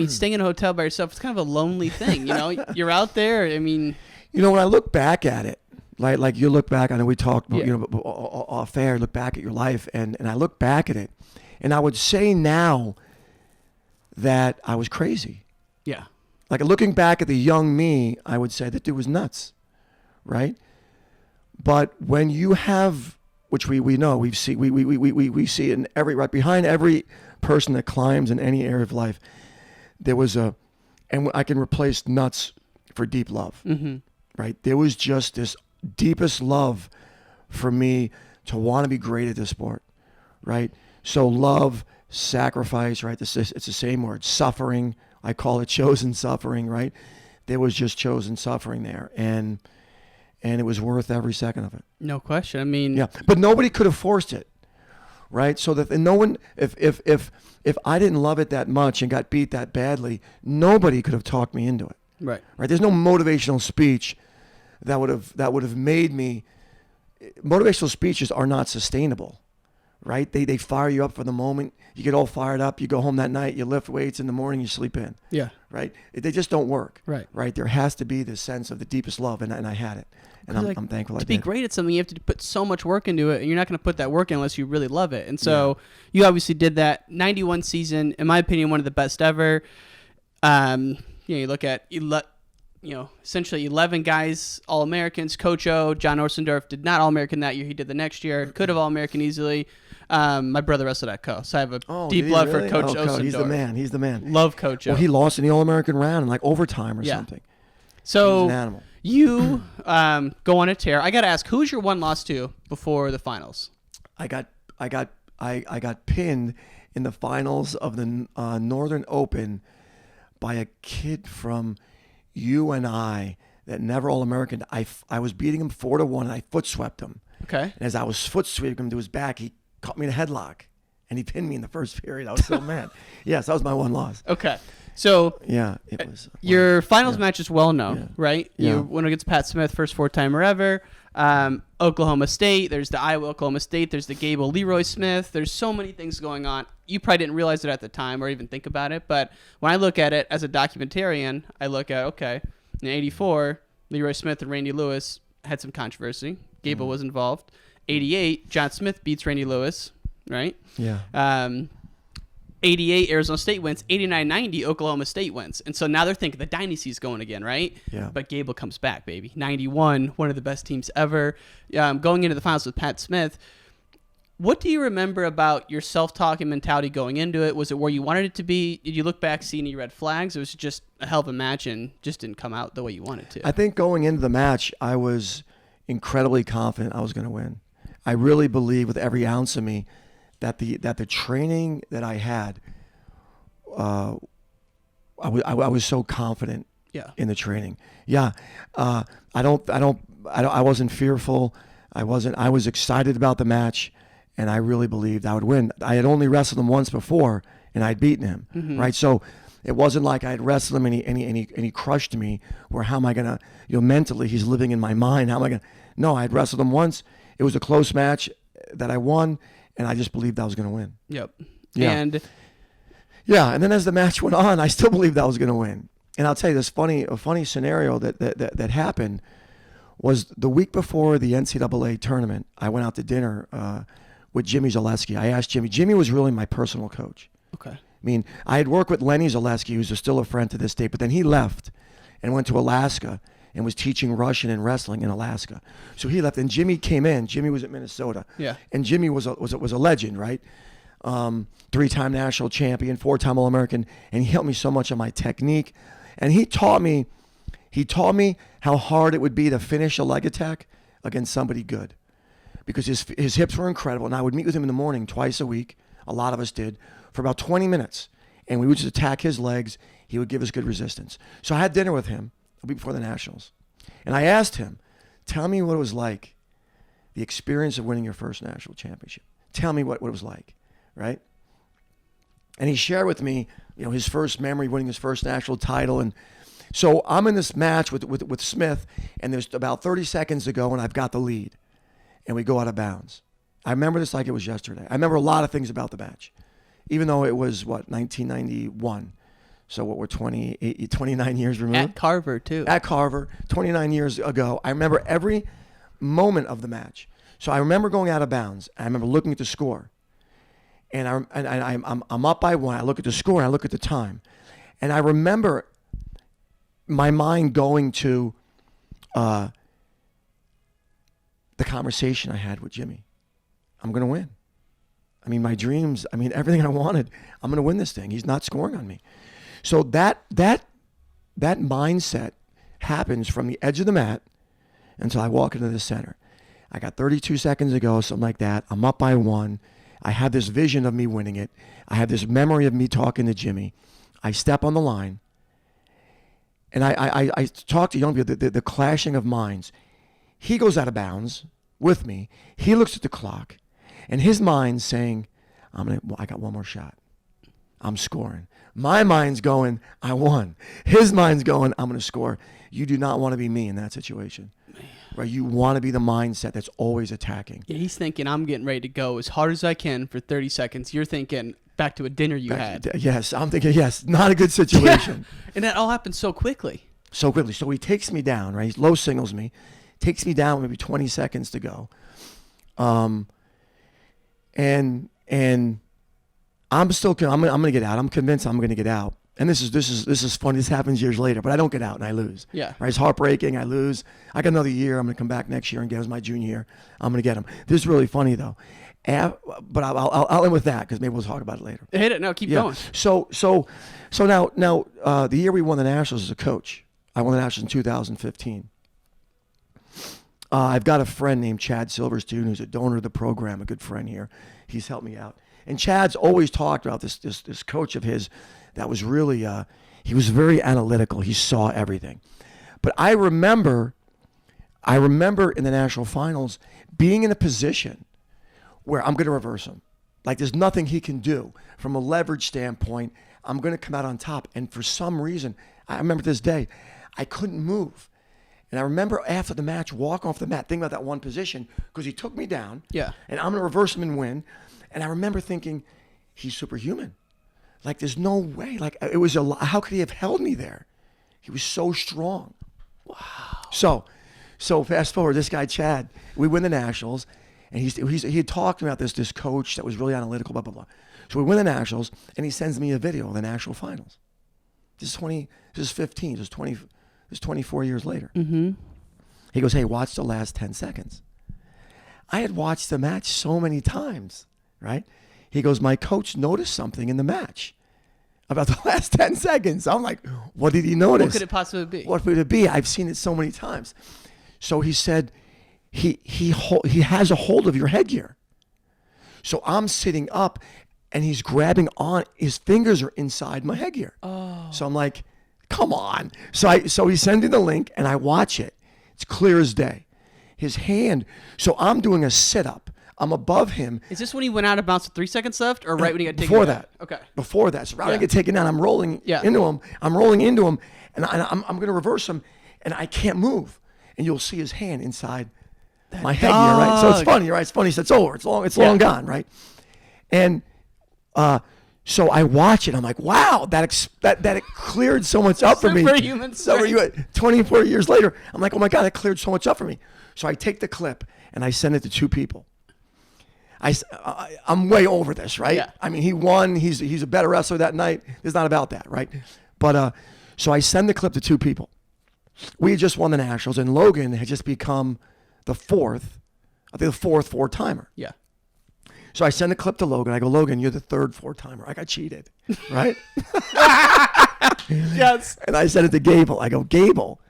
staying in a hotel by yourself, it's kind of a lonely thing. You're out there. When I look back at it, like you look back, I know we talked, off air, look back at your life, and I look back at it, and I would say now that I was crazy. Yeah. Like looking back at the young me, I would say that dude was nuts, right? But when you have, which we know, we see it in right behind every person that climbs in any area of life, there was and I can replace nuts for deep love, right? There was just this deepest love for me to want to be great at this sport, right? So love, sacrifice, right? It's the same word, suffering. I call it chosen suffering, right? There was just chosen suffering there, and it was worth every second of it. No question. Yeah, but nobody could have forced it, right? So that no one, if I didn't love it that much and got beat that badly, nobody could have talked me into it. Right. Right. There's no motivational speech that would have made me. Motivational speeches are not sustainable, right? They fire you up for the moment. You get all fired up. You go home that night. You lift weights in the morning. You sleep in. Yeah. Right. They just don't work. Right. Right. There has to be this sense of the deepest love, and I had it, and I'm thankful I did. To be great at something, you have to put so much work into it, and you're not going to put that work in unless you really love it. And so you obviously did that. 91 season, in my opinion, one of the best ever. You look at essentially 11 guys, All-Americans. Coach O, John Orsendorf did not All-American that year. He did the next year. Could have All-American easily. My brother wrestled at Co. So I have a deep love for Coach Orsendorf. He's the man. Love Coach O. Well, he lost in the All-American round in like overtime or something. So he's an animal. You go on a tear. I got to ask, who's your one loss to before the finals? I got pinned in the finals of the Northern Open by a kid from UNI that never All-American. I was beating him 4-1, and I foot swept him. Okay. And as I was foot sweeping him to his back, he caught me in a headlock, and he pinned me in the first period. I was so mad. Yes, that was my one loss. Okay. So yeah, it was. Your finals match is well known, right? Yeah. You went against Pat Smith, first 4-timer ever. Oklahoma State. There's the Iowa Oklahoma State. There's the Gable Leroy Smith. There's so many things going on. You probably didn't realize it at the time or even think about it. But when I look at it as a documentarian, I look at, okay, in '84, Leroy Smith and Randy Lewis had some controversy. Gable was involved. '88, John Smith beats Randy Lewis, right? Yeah. 88, Arizona State wins. 89-90, Oklahoma State wins. And so now they're thinking the dynasty's going again, right? Yeah. But Gable comes back, baby. 91, one of the best teams ever. Going into the finals with Pat Smith, what do you remember about your self-talk and mentality going into it? Was it where you wanted it to be? Did you look back, see any red flags? It was just a hell of a match and just didn't come out the way you wanted to. I think going into the match, I was incredibly confident I was going to win. I really believe with every ounce of me that the training that I had, I was so confident in the training. Yeah, I wasn't fearful. I was excited about the match, and I really believed I would win. I had only wrestled him once before, and I'd beaten him. Mm-hmm. Right, so it wasn't like I had wrestled him and he crushed me. Where how am I gonna, mentally he's living in my mind. How am I gonna? No, I had wrestled him once. It was a close match that I won. And I just believed I was going to win. Yep. Yeah. And then as the match went on, I still believed I was going to win. And I'll tell you a funny scenario that happened was the week before the NCAA tournament. I went out to dinner with Jimmy Zaleski. I asked Jimmy. Jimmy was really my personal coach. Okay. I mean, I had worked with Lenny Zaleski, who's still a friend to this day, but then he left and went to Alaska and was teaching Russian and wrestling in Alaska. So he left, and Jimmy came in. Jimmy was at Minnesota. Yeah. And Jimmy was a legend, right? 3-time national champion, 4-time All-American, and he helped me so much on my technique. And he taught me how hard it would be to finish a leg attack against somebody good. Because his hips were incredible, and I would meet with him in the morning twice a week, a lot of us did, for about 20 minutes. And we would just attack his legs. He would give us good resistance. So I had dinner with him a week before the Nationals. And I asked him, tell me what it was like, the experience of winning your first national championship. Tell me what it was like, right? And he shared with me, his first memory, winning his first national title. And so I'm in this match with Smith, and there's about 30 seconds to go, and I've got the lead. And we go out of bounds. I remember this like it was yesterday. I remember a lot of things about the match, even though it was, 1991. So what, we're 29 years removed? At Carver, too. At Carver, 29 years ago. I remember every moment of the match. So I remember going out of bounds. I remember looking at the score. And I'm up by 1. I look at the score, and I look at the time. And I remember my mind going to the conversation I had with Jimmy. I'm going to win. I mean, my dreams, everything I wanted, I'm going to win this thing. He's not scoring on me. So that mindset happens from the edge of the mat until I walk into the center. I got 32 seconds to go, something like that. I'm up by 1. I have this vision of me winning it. I have this memory of me talking to Jimmy. I step on the line, and I talk to young people, the clashing of minds. He goes out of bounds with me. He looks at the clock, and his mind's saying, I got one more shot. I'm scoring. My mind's going, I won. His mind's going, I'm going to score. You do not want to be me in that situation. Right? You want to be the mindset that's always attacking. Yeah, he's thinking, I'm getting ready to go as hard as I can for 30 seconds. You're thinking, back to a dinner you had. Yes, I'm thinking, yes, not a good situation. Yeah. And that all happened so quickly. So he takes me down, right? He low singles me, takes me down maybe 20 seconds to go. And I'm going to get out. I'm convinced I'm going to get out. And this is funny. This happens years later, but I don't get out and I lose. Yeah. Right? It's heartbreaking. I lose. I got another year. I'm going to come back next year and get him as my junior year. I'm going to get him. This is really funny though. But I'll end with that because maybe we'll talk about it later. Hit it. No, keep going. So now the year we won the Nationals as a coach, I won the Nationals in 2015. I've got a friend named Chad Silverstein who's a donor of the program, a good friend here. He's helped me out. And Chad's always talked about this coach of his that was really, he was very analytical. He saw everything. But I remember in the national finals being in a position where I'm going to reverse him. Like there's nothing he can do from a leverage standpoint. I'm going to come out on top. And for some reason, I remember this day, I couldn't move. And I remember after the match, walking off the mat, thinking about that one position because he took me down. Yeah. And I'm going to reverse him and win. And I remember thinking, he's superhuman. Like there's no way. Like it was how could he have held me there? He was so strong. Wow. So fast forward, this guy Chad, we win the nationals, and he had talked about this coach that was really analytical, blah blah blah. So we win the nationals, and he sends me a video of the national finals. This is 15. This is 24 years later. Mm-hmm. He goes, hey, watch the last 10 seconds. I had watched the match so many times, right? He goes, my coach noticed something in the match about the last 10 seconds. I'm like, what did he notice? What could it possibly be? What would it be? I've seen it so many times. So he said, he has a hold of your headgear. So I'm sitting up, and he's grabbing on. His fingers are inside my headgear. Oh. So I'm like, come on. So he sends me the link, and I watch it. It's clear as day. His hand. So I'm doing a sit-up. I'm above him. Is this when he went out of bounds with 3 seconds left, or right when he got taken before down? that? Okay. Before that. So right when I get taken down, I'm rolling into him. I'm rolling into him, and I'm going to reverse him, and I can't move. And you'll see his hand inside my headgear, right? So it's funny, right? It's funny. So it's over. It's long gone, right? And so I watch it. I'm like, wow, that it cleared so much up for me. Superhuman strength. 24 years later, I'm like, oh my God, it cleared so much up for me. So I take the clip and I send it to 2 people. I'm way over this, right? Yeah. I mean, he won. He's a better wrestler that night. It's not about that, right? But so I send the clip to 2 people. We had just won the nationals, and Logan had just become the 4th 4-timer. Yeah. So I send the clip to Logan. I go, Logan, you're the 3rd 4-timer. I got cheated, right? Yes. And I sent it to Gable. I go, Gable,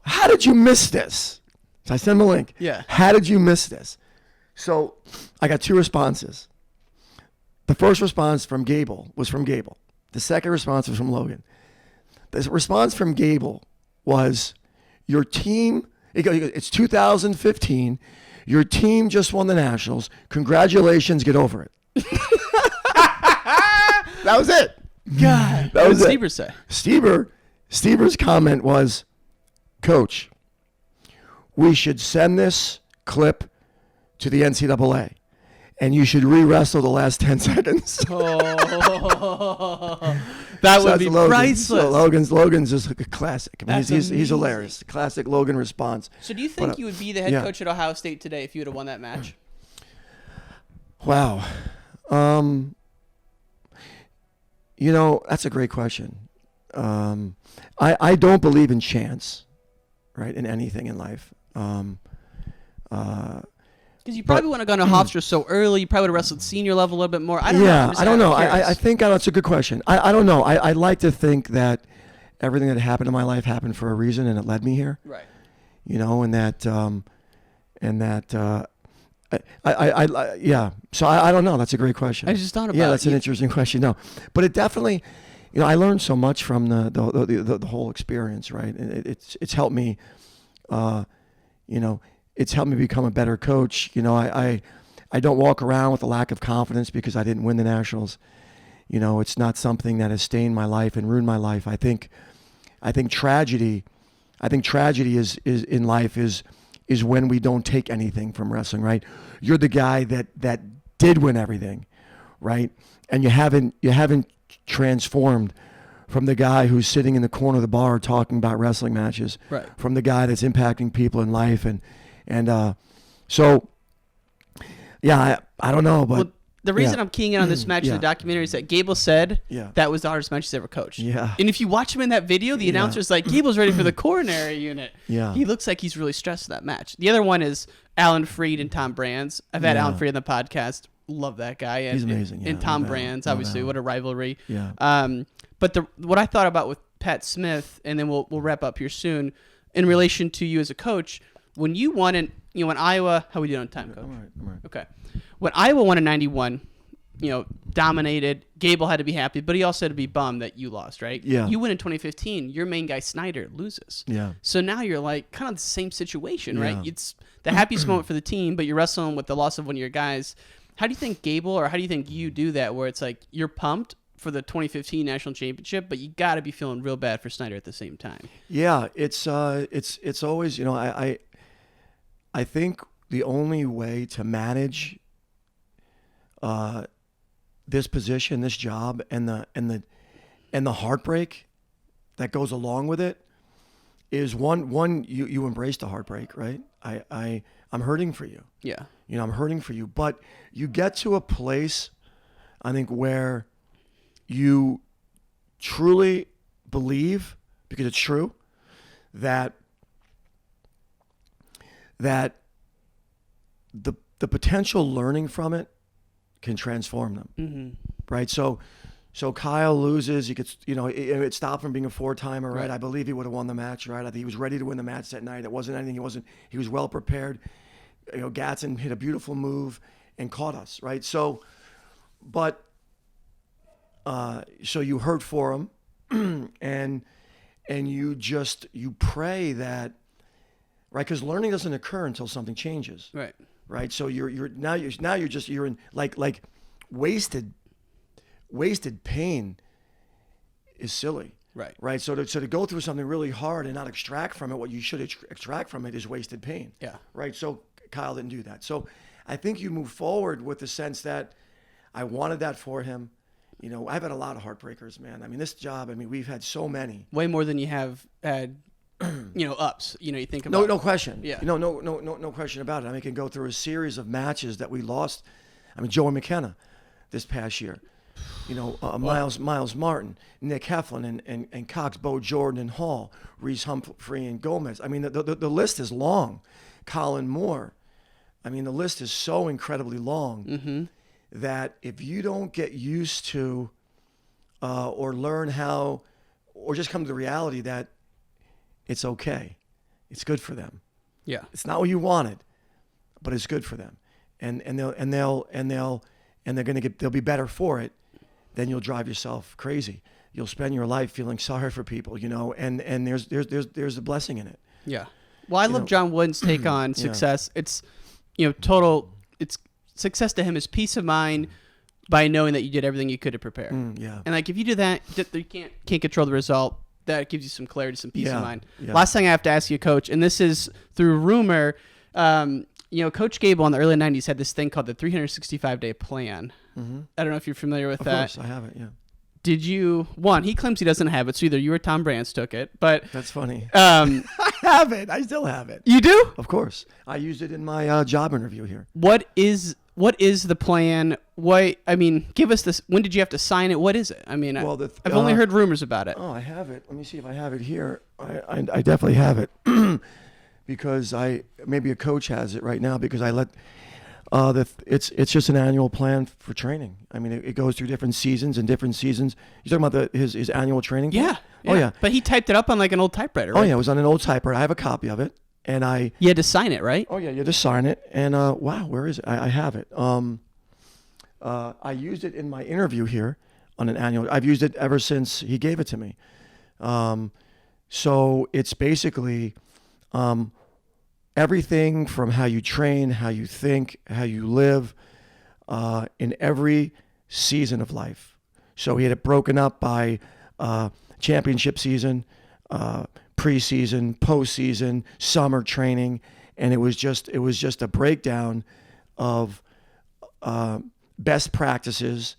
how did you miss this? So I send him a link. Yeah. How did you miss this? So I got 2 responses. The first response from Gable was from Gable. The second response was from Logan. The response from Gable was, your team, he goes, it's 2015. Your team just won the nationals. Congratulations, get over it. That was it. God. That was what it. did Stieber say? Stieber's comment was, Coach, we should send this clip to the NCAA, and you should re-wrestle the last 10 seconds. That would be Logan. priceless. So Logan's just like a classic. I mean, he's amazing. hilarious. Classic Logan response. So do you think you would be the head coach at Ohio State today if you would have won that match? Wow. That's a great question. I don't believe in chance, right, in anything in life. Because you probably wouldn't have gone to Hofstra so early. You probably would have wrestled senior level a little bit more. I don't know. I don't know. I think that's a good question. I don't know. I like to think that everything that happened in my life happened for a reason, and it led me here. Right. And that So I don't know. That's a great question. I just thought about it. Yeah, that's an interesting question. No, but it definitely, I learned so much from the whole experience. Right. It's helped me. It's helped me become a better coach. I don't walk around with a lack of confidence because I didn't win the nationals. It's not something that has stained my life and ruined my life. I think tragedy is in life is when we don't take anything from wrestling, right? You're the guy that did win everything, right? And you haven't transformed from the guy who's sitting in the corner of the bar talking about wrestling matches, right? From the guy that's impacting people in life, so yeah, I don't know, but. Well, the reason I'm keying in on this match in the documentary is that Gable said that was the hardest match he's ever coached. Yeah. And if you watch him in that video, the announcer's like, Gable's ready for the coronary unit. Yeah. He looks like he's really stressed in that match. The other one is Alan Freed and Tom Brands. I've had Alan Freed on the podcast. Love that guy. And, he's amazing. And Tom Brands, obviously, what a rivalry. Yeah. But what I thought about with Pat Smith, and then we'll wrap up here soon, in relation to you as a coach, when you won when Iowa, how we doing on time, Coach? I'm all right. Okay. When Iowa won in 91, dominated. Gable had to be happy, but he also had to be bummed that you lost, right? Yeah. You win in 2015. Your main guy, Snyder, loses. Yeah. So now you're like kind of the same situation, right? Yeah. It's the happiest moment for the team, but you're wrestling with the loss of one of your guys. How do you think Gable, or how do you think you do that where it's like you're pumped for the 2015 national championship, but you got to be feeling real bad for Snyder at the same time? Yeah, it's always, I think the only way to manage this position, this job, and the heartbreak that goes along with it is one you embrace the heartbreak, right? I'm hurting for you. Yeah. I'm hurting for you, but you get to a place, I think, where you truly believe, because it's true, that the potential learning from it can transform them. Mm-hmm. Right? So Kyle loses. He gets, it stopped from being a 4-timer, right? I believe he would have won the match, right? I think he was ready to win the match that night. It wasn't anything. He was well prepared. Gatson hit a beautiful move and caught us, right? So you hurt for him, and you pray that, right? Because learning doesn't occur until something changes, right? Right. So you're in like wasted pain is silly, right? Right. So to go through something really hard and not extract from it what you should extract from it is wasted pain. Yeah. Right. So Kyle didn't do that. So I think you move forward with the sense that I wanted that for him. I've had a lot of heartbreakers, man. I mean, this job, we've had so many. Way more than you have had, ups. You think about. No question. Yeah. No question about it. I can go through a series of matches that we lost. Joey McKenna this past year. Miles Martin, Nick Heflin, and Cox, Bo Jordan, and Hall, Reese Humphrey, and Gomez. The list is long. Colin Moore. The list is so incredibly long. Mm-hmm. That if you don't get used to or learn how, or just come to the reality that it's okay, it's good for them. Yeah, it's not what you wanted, but it's good for them, and they'll be better for it. Then you'll drive yourself crazy. You'll spend your life feeling sorry for people, and there's a blessing in it. Yeah. Well, I love John Wooden's take on success. Yeah. It's total. It's success to him is peace of mind by knowing that you did everything you could to prepare. Yeah. And if you do that, you can't control the result. That gives you some clarity, some peace of mind. Yeah. Last thing I have to ask you, Coach, and this is through rumor. Coach Gable in the early 90s had this thing called the 365-day plan. Mm-hmm. I don't know if you're familiar with that. Of course, I have it, yeah. Did you, he claims he doesn't have it, so either you or Tom Brands took it, but... That's funny. I have it. I still have it. You do? Of course. I used it in my job interview here. What is the plan? Give us this. When did you have to sign it? What is it? I've only heard rumors about it. Oh, I have it. Let me see if I have it here. I definitely have it. Because maybe a coach has it right now because I let... it's just an annual plan for training. It goes through different seasons. You're talking about his annual training plan? Yeah. Oh yeah. But he typed it up on an old typewriter, right? Oh yeah, it was on an old typewriter. I have a copy of it, and You had to sign it, right? Oh yeah, you had to sign it, and wow, where is it? I have it. I used it in my interview here on an annual. I've used it ever since he gave it to me. So it's basically. Everything from how you train, how you think, how you live in every season of life. So he had it broken up by championship season, preseason, postseason, summer training, and it was just a breakdown of best practices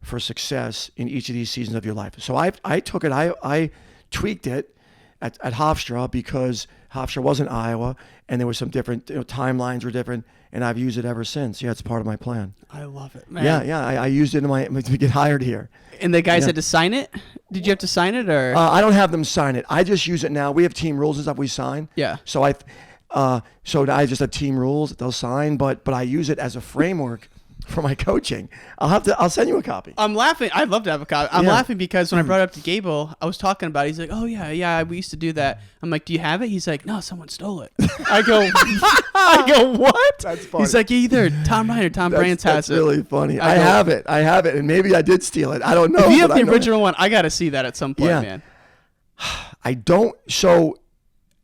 for success in each of these seasons of your life. So I took it, I tweaked it at Hofstra because Hofstra wasn't Iowa, and there were some different timelines were different, and I've used it ever since. Yeah, it's part of my plan. I love it, man. Yeah, I used it to get hired here. And the guys had to sign it? Did you have to sign it, or? I don't have them sign it. I just use it now. We have team rules and stuff we sign. Yeah. So I just have team rules that they'll sign, but I use it as a framework for my coaching. I'll send you a copy. I'm laughing. I'd love to have a copy. I'm Yeah. laughing because when I brought it up to Gable, I was talking about it. He's like, oh, yeah, we used to do that. I'm like, do you have it? He's like, no, someone stole it. I go, what? That's funny. He's like, either Tom Ryan or Tom Brands has That's it. really funny. I have it, and maybe I did steal it. I don't know. If you have but the I know original one, I got to see that at some point, Yeah. man. I don't. So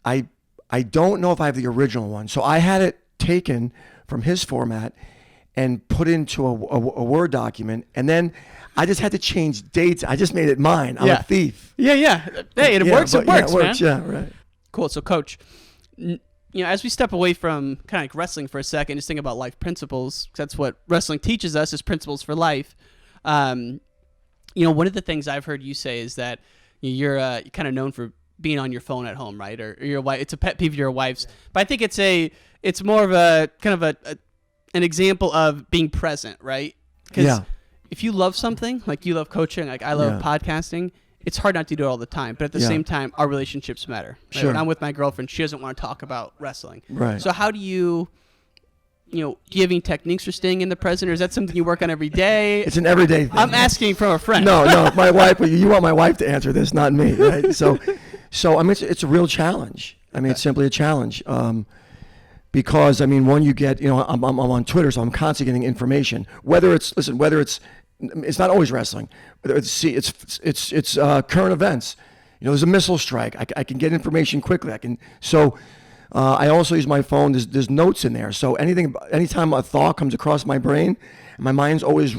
I don't know if I have the original one. So I had it taken from his format and put into a Word document, and then I just had to change dates. I just made it mine. I'm a thief. Yeah. Hey, it works. It works, man. Yeah, right. Cool. So, Coach, as we step away from kind of like wrestling for a second, just think about life principles. 'Cause that's what wrestling teaches us, is principles for life. One of the things I've heard you say is that you're kind of known for being on your phone at home, right? Or your wife. It's a pet peeve of your wife's, but I think it's more of a kind of an example of being present, right? Because if you love something, like you love coaching, like I love podcasting, it's hard not to do it all the time. But at the same time, our relationships matter. Right? Sure. When I'm with my girlfriend, she doesn't want to talk about wrestling. Right. So how do you do you have any techniques for staying in the present, or is that something you work on every day? It's an everyday thing. I'm asking from a friend. No, my wife. You want my wife to answer this, not me, right? So I mean, it's a real challenge. I mean, it's simply a challenge. Because I mean, when you get, I'm on Twitter, so I'm constantly getting information. Whether it's not always wrestling. Whether it's current events. There's a missile strike. I can get information quickly. I also use my phone. There's notes in there. So anytime a thought comes across my brain, my mind's always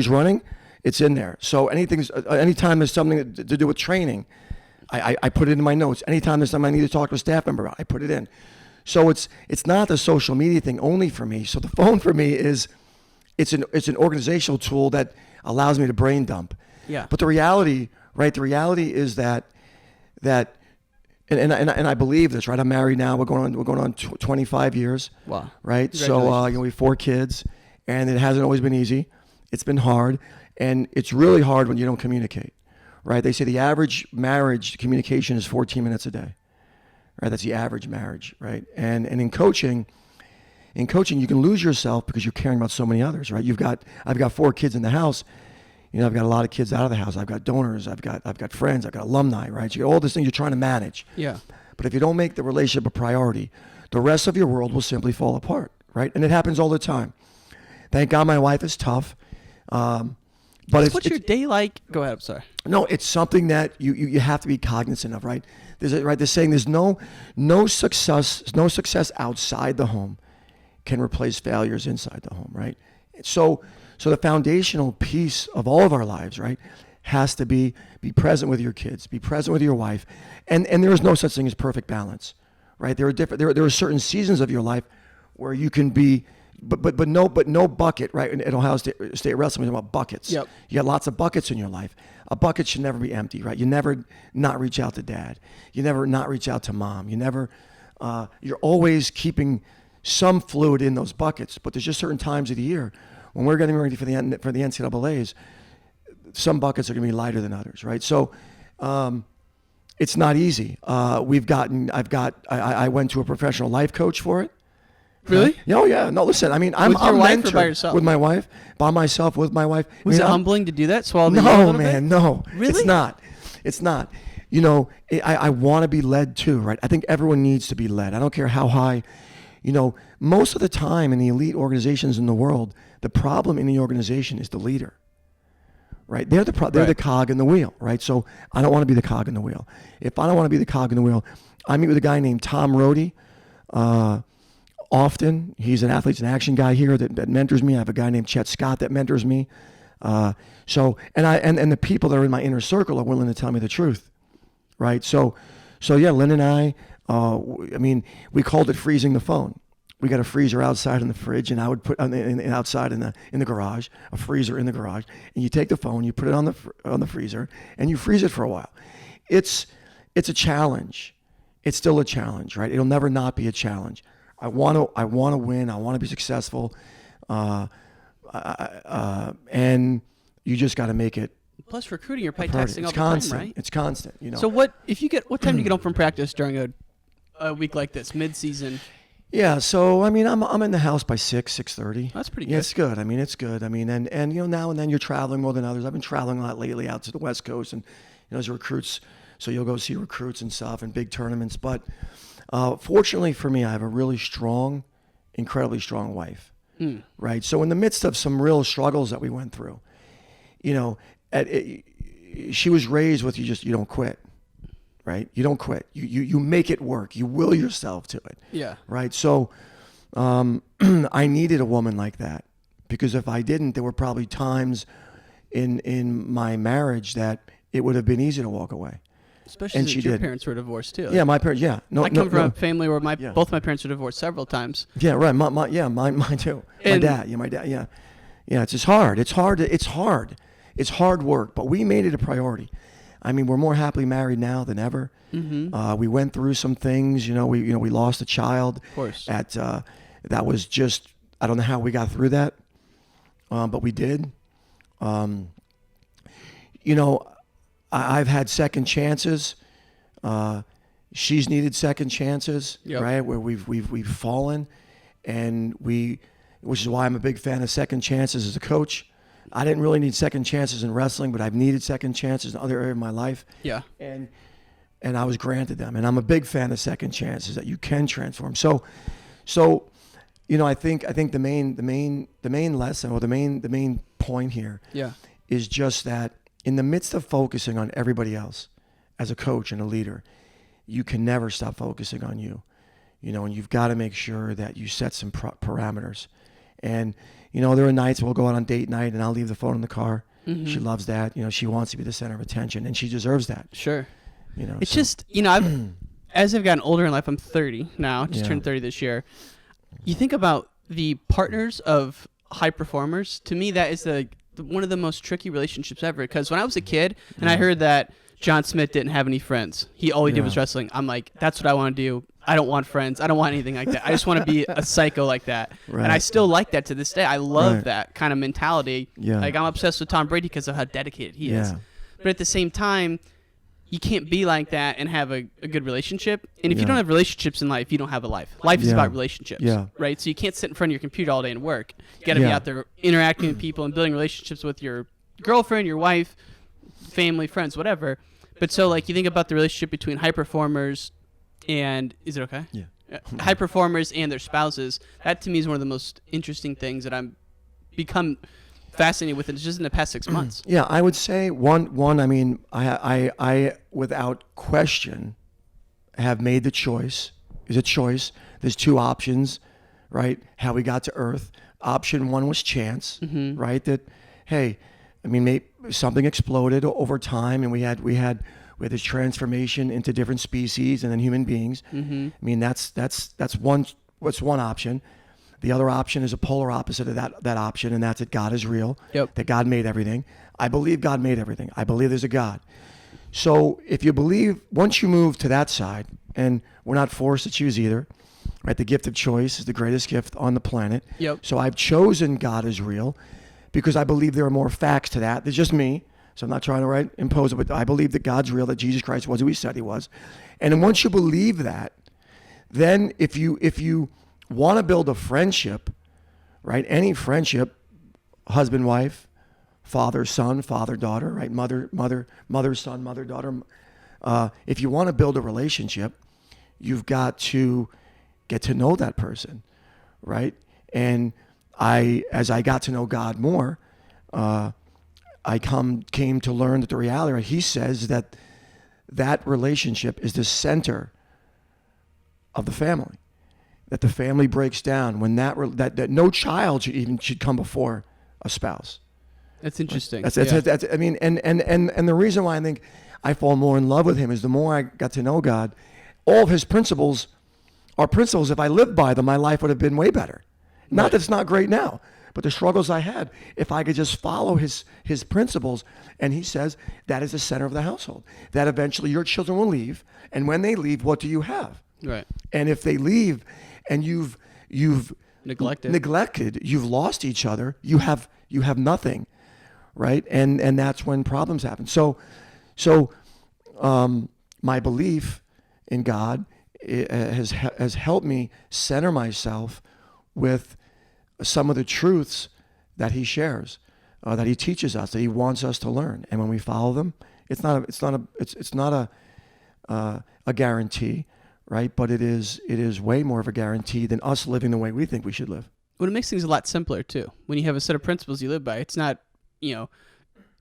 running. It's in there. So anytime there's something to do with training, I put it in my notes. Anytime there's something I need to talk to a staff member about, I put it in. So it's not the social media thing only for me. So the phone for me is it's an organizational tool that allows me to brain dump. Yeah. But the reality is that and I believe this, right? I'm married now. We're going on 25 years. Wow. Right. So we have 4 kids, and it hasn't always been easy. It's been hard, and it's really hard when you don't communicate. Right. They say the average marriage communication is 14 minutes a day. Right, that's the average marriage, right? And in coaching, you can lose yourself because you're caring about so many others, right? I've got 4 kids in the house. I've got a lot of kids out of the house. I've got donors. I've got friends. I've got alumni, right? So you got all these things you're trying to manage. Yeah. But if you don't make the relationship a priority, the rest of your world will simply fall apart, right? And it happens all the time. Thank God my wife is tough. But what's your day like? Go ahead. I'm sorry. No, it's something that you have to be cognizant of, right? They're saying there's no success outside the home can replace failures inside the home, right? So the foundational piece of all of our lives, right, has to be present with your kids, be present with your wife, and there is no such thing as perfect balance, right? There are certain seasons of your life where you can be. But no bucket, right? At Ohio State Wrestling, we're talking about buckets. Yep. You got lots of buckets in your life. A bucket should never be empty, right? You never not reach out to dad. You never not reach out to mom. You're always keeping some fluid in those buckets. But there's just certain times of the year when we're getting ready for the NCAAs, some buckets are going to be lighter than others, right? So it's not easy. I went to a professional life coach for it. Really? Oh yeah. No, listen. I mean, I'm with your a wife mentor or by yourself? With my wife, by myself, with my wife. Was it humbling to do that? Swallow the No, little man, bit? no. Really? It's not. I want to be led too, right? I think everyone needs to be led. I don't care how high. Most of the time in the elite organizations in the world, the problem in the organization is the leader. Right? They're the cog in the wheel, right? So I don't want to be the cog in the wheel. If I don't want to be the cog in the wheel, I meet with a guy named Tom Rohde. Often, he's an athletes and action guy here that mentors me. I have a guy named Chet Scott that mentors me. And the people that are in my inner circle are willing to tell me the truth, right? So yeah, Lynn and I we called it freezing the phone. We got a freezer outside in the fridge, and I would put outside in the garage, a freezer in the garage, and you take the phone, you put it on the freezer, and you freeze it for a while. It's a challenge. It's still a challenge, right? It'll never not be a challenge. I want to win. I want to be successful, and you just got to make it. Plus, recruiting, you're probably texting all the constant. time, right? It's constant. So what time do you get home from practice during a week like this, mid-season? Yeah, so I mean, I'm in the house by 6:30. That's pretty good. Yeah, it's good. I mean, it's good. I mean, and you know, now and then you're traveling more than others. I've been traveling a lot lately out to the West Coast, and you know, as recruits, so you'll go see recruits and stuff and big tournaments. But fortunately for me, I have a really strong, incredibly strong wife. Right. So in the midst of some real struggles that we went through, you know, she was raised with you don't quit. Right? You don't quit. You make it work. You will yourself to it. Yeah. Right? So I needed a woman like that, because if I didn't, there were probably times in my marriage that it would have been easy to walk away. Especially since your parents were divorced too. Yeah, my parents. Yeah. I come from a family where both my parents were divorced several times. Yeah, right. Mine too. My dad. Yeah. Yeah, it's just hard. It's hard. It's hard work, but we made it a priority. I mean, we're more happily married now than ever. Mm-hmm. We went through some things. We lost a child. Of course. That was just, I don't know how we got through that, but we did. I've had second chances. She's needed second chances, right? Where we've fallen, which is why I'm a big fan of second chances as a coach. I didn't really need second chances in wrestling, but I've needed second chances in other areas of my life. Yeah. And I was granted them. And I'm a big fan of second chances, that you can transform. So I think the main lesson, or the main point here is just that in the midst of focusing on everybody else as a coach and a leader, you can never stop focusing on you. And you've got to make sure that you set some parameters. And there are nights we'll go out on date night and I'll leave the phone in the car. Mm-hmm. She loves that. She wants to be the center of attention, and she deserves that. Sure. It's just, as I've gotten older in life, I'm 30 now, just turned 30 this year. You think about the partners of high performers. To me, that is one of the most tricky relationships ever. Because when I was a kid and I heard that John Smith didn't have any friends, all he did was wrestling, I'm like, that's what I want to do. I don't want friends. I don't want anything like that. I just want to be a psycho like that. Right. And I still like that to this day. I love that kind of mentality. Yeah. Like, I'm obsessed with Tom Brady because of how dedicated he is. But at the same time, you can't be like that and have a good relationship. And if you don't have relationships in life, you don't have a life. Life is about relationships, right? So you can't sit in front of your computer all day and work. You got to be out there interacting with people and building relationships with your girlfriend, your wife, family, friends, whatever. But so, like, you think about the relationship between high performers and, is it okay? Yeah. High performers and their spouses. That to me is one of the most interesting things that I'm become fascinated with. It's just in the past 6 months. Yeah, I would say one. I mean, I without question have made the choice. It's a choice. There's two options, right? How we got to Earth. Option one was chance, right? That, hey, I mean, maybe something exploded over time, and we had this transformation into different species and then human beings. I mean, that's one option. The other option is a polar opposite of that option, and that's that God is real, that God made everything. I believe God made everything. I believe there's a God. So if you believe, once you move to that side, and we're not forced to choose either, right? The gift of choice is the greatest gift on the planet. So I've chosen God is real because I believe there are more facts to that. There's just me. So I'm not trying to impose it, but I believe that God's real, that Jesus Christ was who he said he was. And then once you believe that, then if you want to build a friendship, right? Any friendship, husband, wife, father, son, father, daughter, right? Mother, son, mother, daughter. If you want to build a relationship, you've got to get to know that person, right? And as I got to know God more, I came to learn that the reality, he says that relationship is the center of the family. That the family breaks down when that no child should come before a spouse. That's interesting. That's I mean, and the reason why I think I fall more in love with him is the more I got to know God, all of his principles are principles. If I lived by them, my life would have been way better. Not that it's not great now, but the struggles I had, if I could just follow his principles, and he says that is the center of the household. That eventually your children will leave, and when they leave, what do you have? Right. And if they leave, and you've neglected, you've lost each other, you have nothing, right? And that's when problems happen. So my belief in God has helped me center myself with some of the truths that he shares, that he teaches us, that he wants us to learn. And when we follow them, it's not a guarantee, right? But it is way more of a guarantee than us living the way we think we should live. Well, it makes things a lot simpler too. When you have a set of principles you live by, it's not,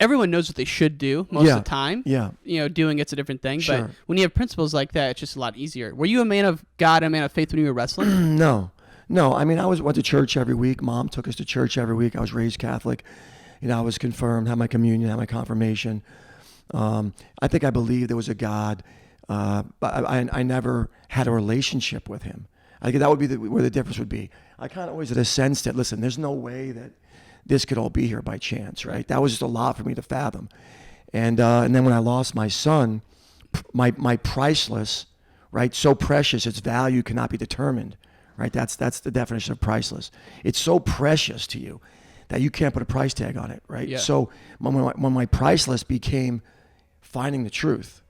everyone knows what they should do most of the time. Yeah. Doing it's a different thing. Sure. But when you have principles like that, it's just a lot easier. Were you a man of God, a man of faith when you were wrestling? No. I mean, I went to church every week. Mom took us to church every week. I was raised Catholic. I was confirmed, had my communion, had my confirmation. I think I believed there was a God, but I never had a relationship with him. I think that would be where the difference would be. I kind of always had a sense that, listen, there's no way that this could all be here by chance, right? That was just a lot for me to fathom. And then when I lost my son, my priceless, right, so precious, its value cannot be determined, right? That's the definition of priceless. It's so precious to you that you can't put a price tag on it, right? Yeah. So when my priceless became finding the truth,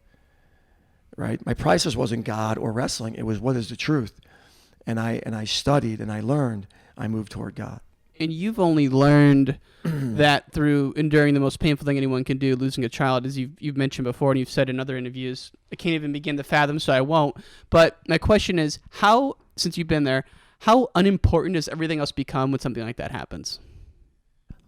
right? My priceless wasn't God or wrestling. It was, what is the truth? And I studied and I learned. I moved toward God. And you've only learned that through enduring the most painful thing anyone can do, losing a child, as you've mentioned before, and you've said in other interviews. I can't even begin to fathom, so I won't. But my question is, how, since you've been there, how unimportant does everything else become when something like that happens?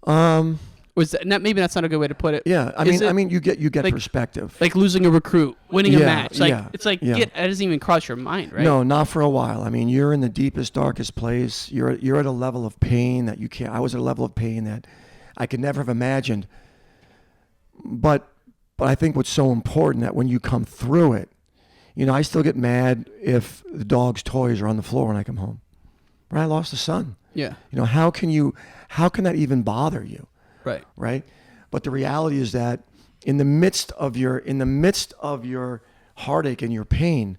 Was that, maybe that's not a good way to put it. Yeah, I mean, you get like, perspective. Like losing a recruit, winning a match. Like it's like it doesn't even cross your mind, right? No, not for a while. I mean, you're in the deepest, darkest place. You're at a level of pain that you can't. I was at a level of pain that I could never have imagined. But I think what's so important that when you come through it, I still get mad if the dog's toys are on the floor when I come home. Right? I lost a son. Yeah. How can that even bother you? Right. But the reality is that in the midst of your heartache and your pain,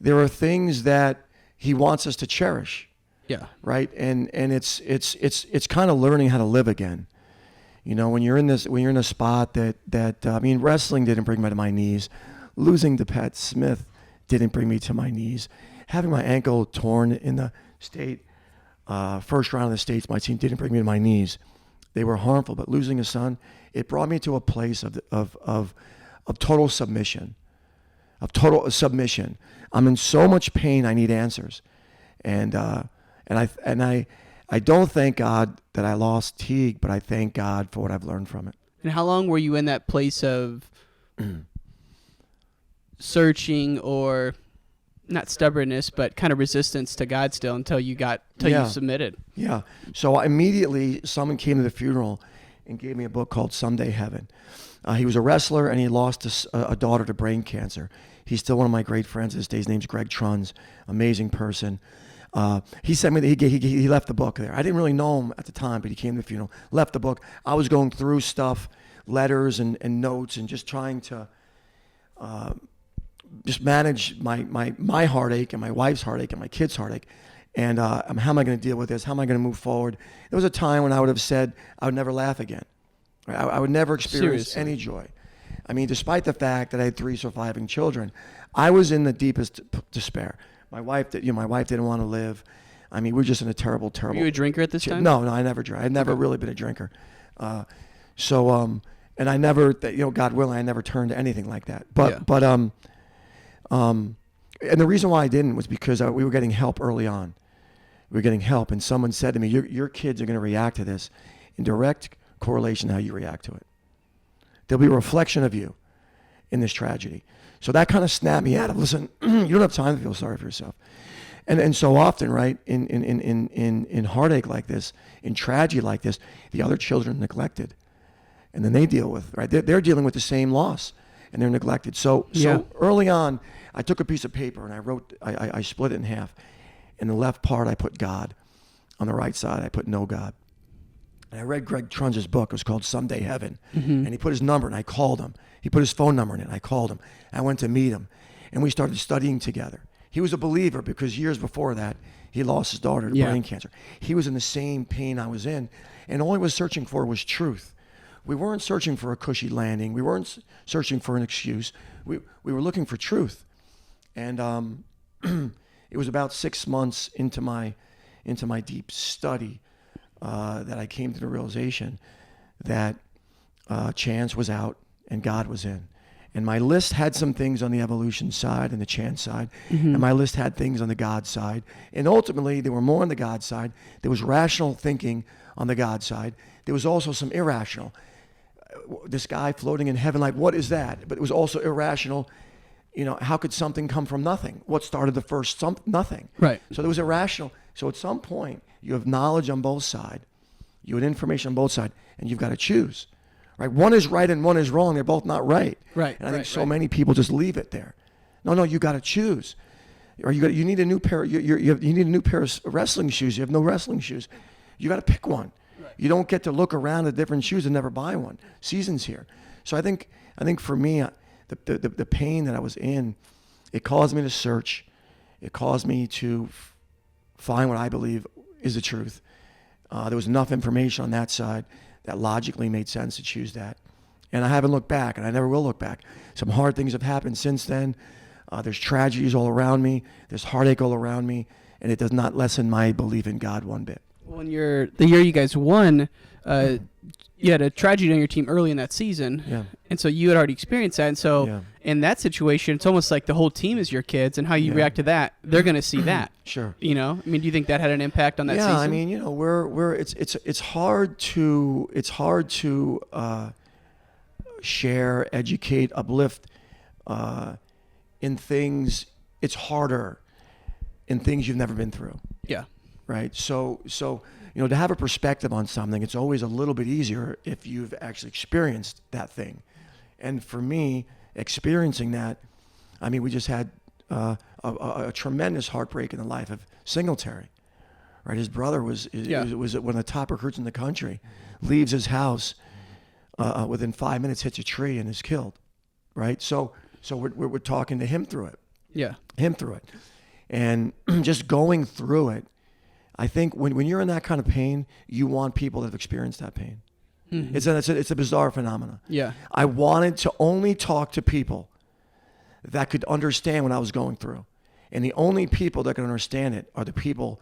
there are things that he wants us to cherish. Yeah. Right. And it's kind of learning how to live again. When you're in a spot that wrestling didn't bring me to my knees. Losing to Pat Smith didn't bring me to my knees. Having my ankle torn in the state first round of the states, my team didn't bring me to my knees. They were harmful, but losing a son, it brought me to a place of total submission, I'm in so much pain. I need answers, and I don't thank God that I lost Teague, but I thank God for what I've learned from it. And how long were you in that place of searching, or not stubbornness, but kind of resistance to God still until you submitted? Yeah. So immediately someone came to the funeral and gave me a book called Someday Heaven. He was a wrestler and he lost a daughter to brain cancer. He's still one of my great friends this day. His name's Greg Truns, amazing person. He sent me, he left the book there. I didn't really know him at the time, but he came to the funeral, left the book. I was going through stuff, letters and notes, and just trying to just manage my heartache and my wife's heartache and my kids' heartache. And how am I going to deal with this? How am I going to move forward? There was a time when I would have said I would never laugh again. I would never experience any joy. I mean, despite the fact that I had 3 surviving children, I was in the deepest despair. My wife didn't want to live. I mean, we were just in a terrible. Were you a drinker at this time? No, I never drank. I'd never really been a drinker. And I never, God willing, I never turned to anything like that. And the reason why I didn't was because we were getting help early on. We were getting help, and someone said to me, your kids are going to react to this in direct correlation to how you react to it. There'll be a reflection of you in this tragedy. So that kind of snapped me out of, listen, you don't have time to feel sorry for yourself. And so often, right, in heartache like this, in tragedy like this, the other children are neglected. And then they deal with, right, they're dealing with the same loss, and they're neglected. So early on, I took a piece of paper and I wrote, I split it in half. In the left part, I put God. On the right side, I put no God. And I read Greg Truns' book. It was called Someday Heaven. Mm-hmm. And he put his number, and I called him. He put his phone number in it, and I called him. I went to meet him, and we started studying together. He was a believer because years before that, he lost his daughter to brain cancer. He was in the same pain I was in, and all he was searching for was truth. We weren't searching for a cushy landing. We weren't searching for an excuse. We were looking for truth. And it was about 6 months into my deep study that I came to the realization that chance was out and God was in. And my list had some things on the evolution side and the chance side, and my list had things on the God side. And ultimately, there were more on the God side. There was rational thinking on the God side. There was also some irrational. This guy floating in heaven, like, what is that? But it was also irrational. You know, how could something come from nothing? What started the first nothing? Right. So there was irrational. So at some point, you have knowledge on both sides, you have information on both sides, and you've got to choose. Right? One is right and one is wrong. They're both not right. Right. And I think so many people just leave it there. No, you got to choose. Or you need a new pair. You need a new pair of wrestling shoes. You have no wrestling shoes. You got to pick one. Right. You don't get to look around at different shoes and never buy one. Season's here. So I think for me, the pain that I was in, it caused me to search. It caused me to find what I believe is the truth. There was enough information on that side that logically made sense to choose that. And I haven't looked back, and I never will look back. Some hard things have happened since then. There's tragedies all around me. There's heartache all around me, and it does not lessen my belief in God one bit. When the year you guys won, you had a tragedy on your team early in that season. Yeah. And so you had already experienced that. And so in that situation, it's almost like the whole team is your kids, and how you react to that, they're going to see that. Sure. You know, I mean, do you think that had an impact on that season? Yeah, I mean, you know, it's hard to share, educate, uplift in things. It's harder in things you've never been through. Yeah. Right. So you know, to have a perspective on something, it's always a little bit easier if you've actually experienced that thing. And for me, experiencing that, I mean, we just had a tremendous heartbreak in the life of Singletary. Right. His brother was one of the top recruits in the country, leaves his house within 5 minutes, hits a tree and is killed. Right. So we're talking to him through it. Yeah. Him through it. And just going through it, I think when you're in that kind of pain, you want people that have experienced that pain. Mm-hmm. It's a bizarre phenomenon. Yeah. I wanted to only talk to people that could understand what I was going through. And the only people that can understand it are the people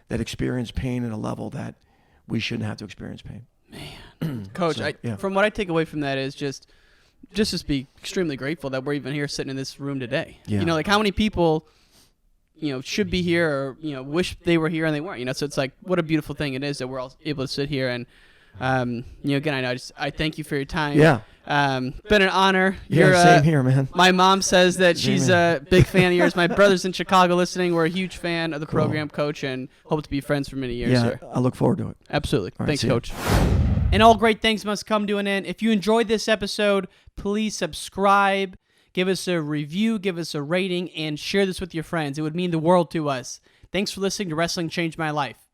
that experience pain at a level that we shouldn't have to experience pain. Man. Coach, from what I take away from that is just be extremely grateful that we're even here sitting in this room today. Yeah. You know, like how many people, you know, should be here or, you know, wish they were here and they weren't, you know, so it's like, what a beautiful thing it is that we're all able to sit here and, you know, again, I thank you for your time. Yeah. Been an honor. Yeah, same here, man. My mom says that she's a big fan of yours. My brother's in Chicago listening. We're a huge fan of the program, Coach, and hope to be friends for many years. Yeah, I look forward to it. Absolutely. All right, thanks, Coach. And all great things must come to an end. If you enjoyed this episode, please subscribe, give us a review, give us a rating, and share this with your friends. It would mean the world to us. Thanks for listening to Wrestling Changed My Life.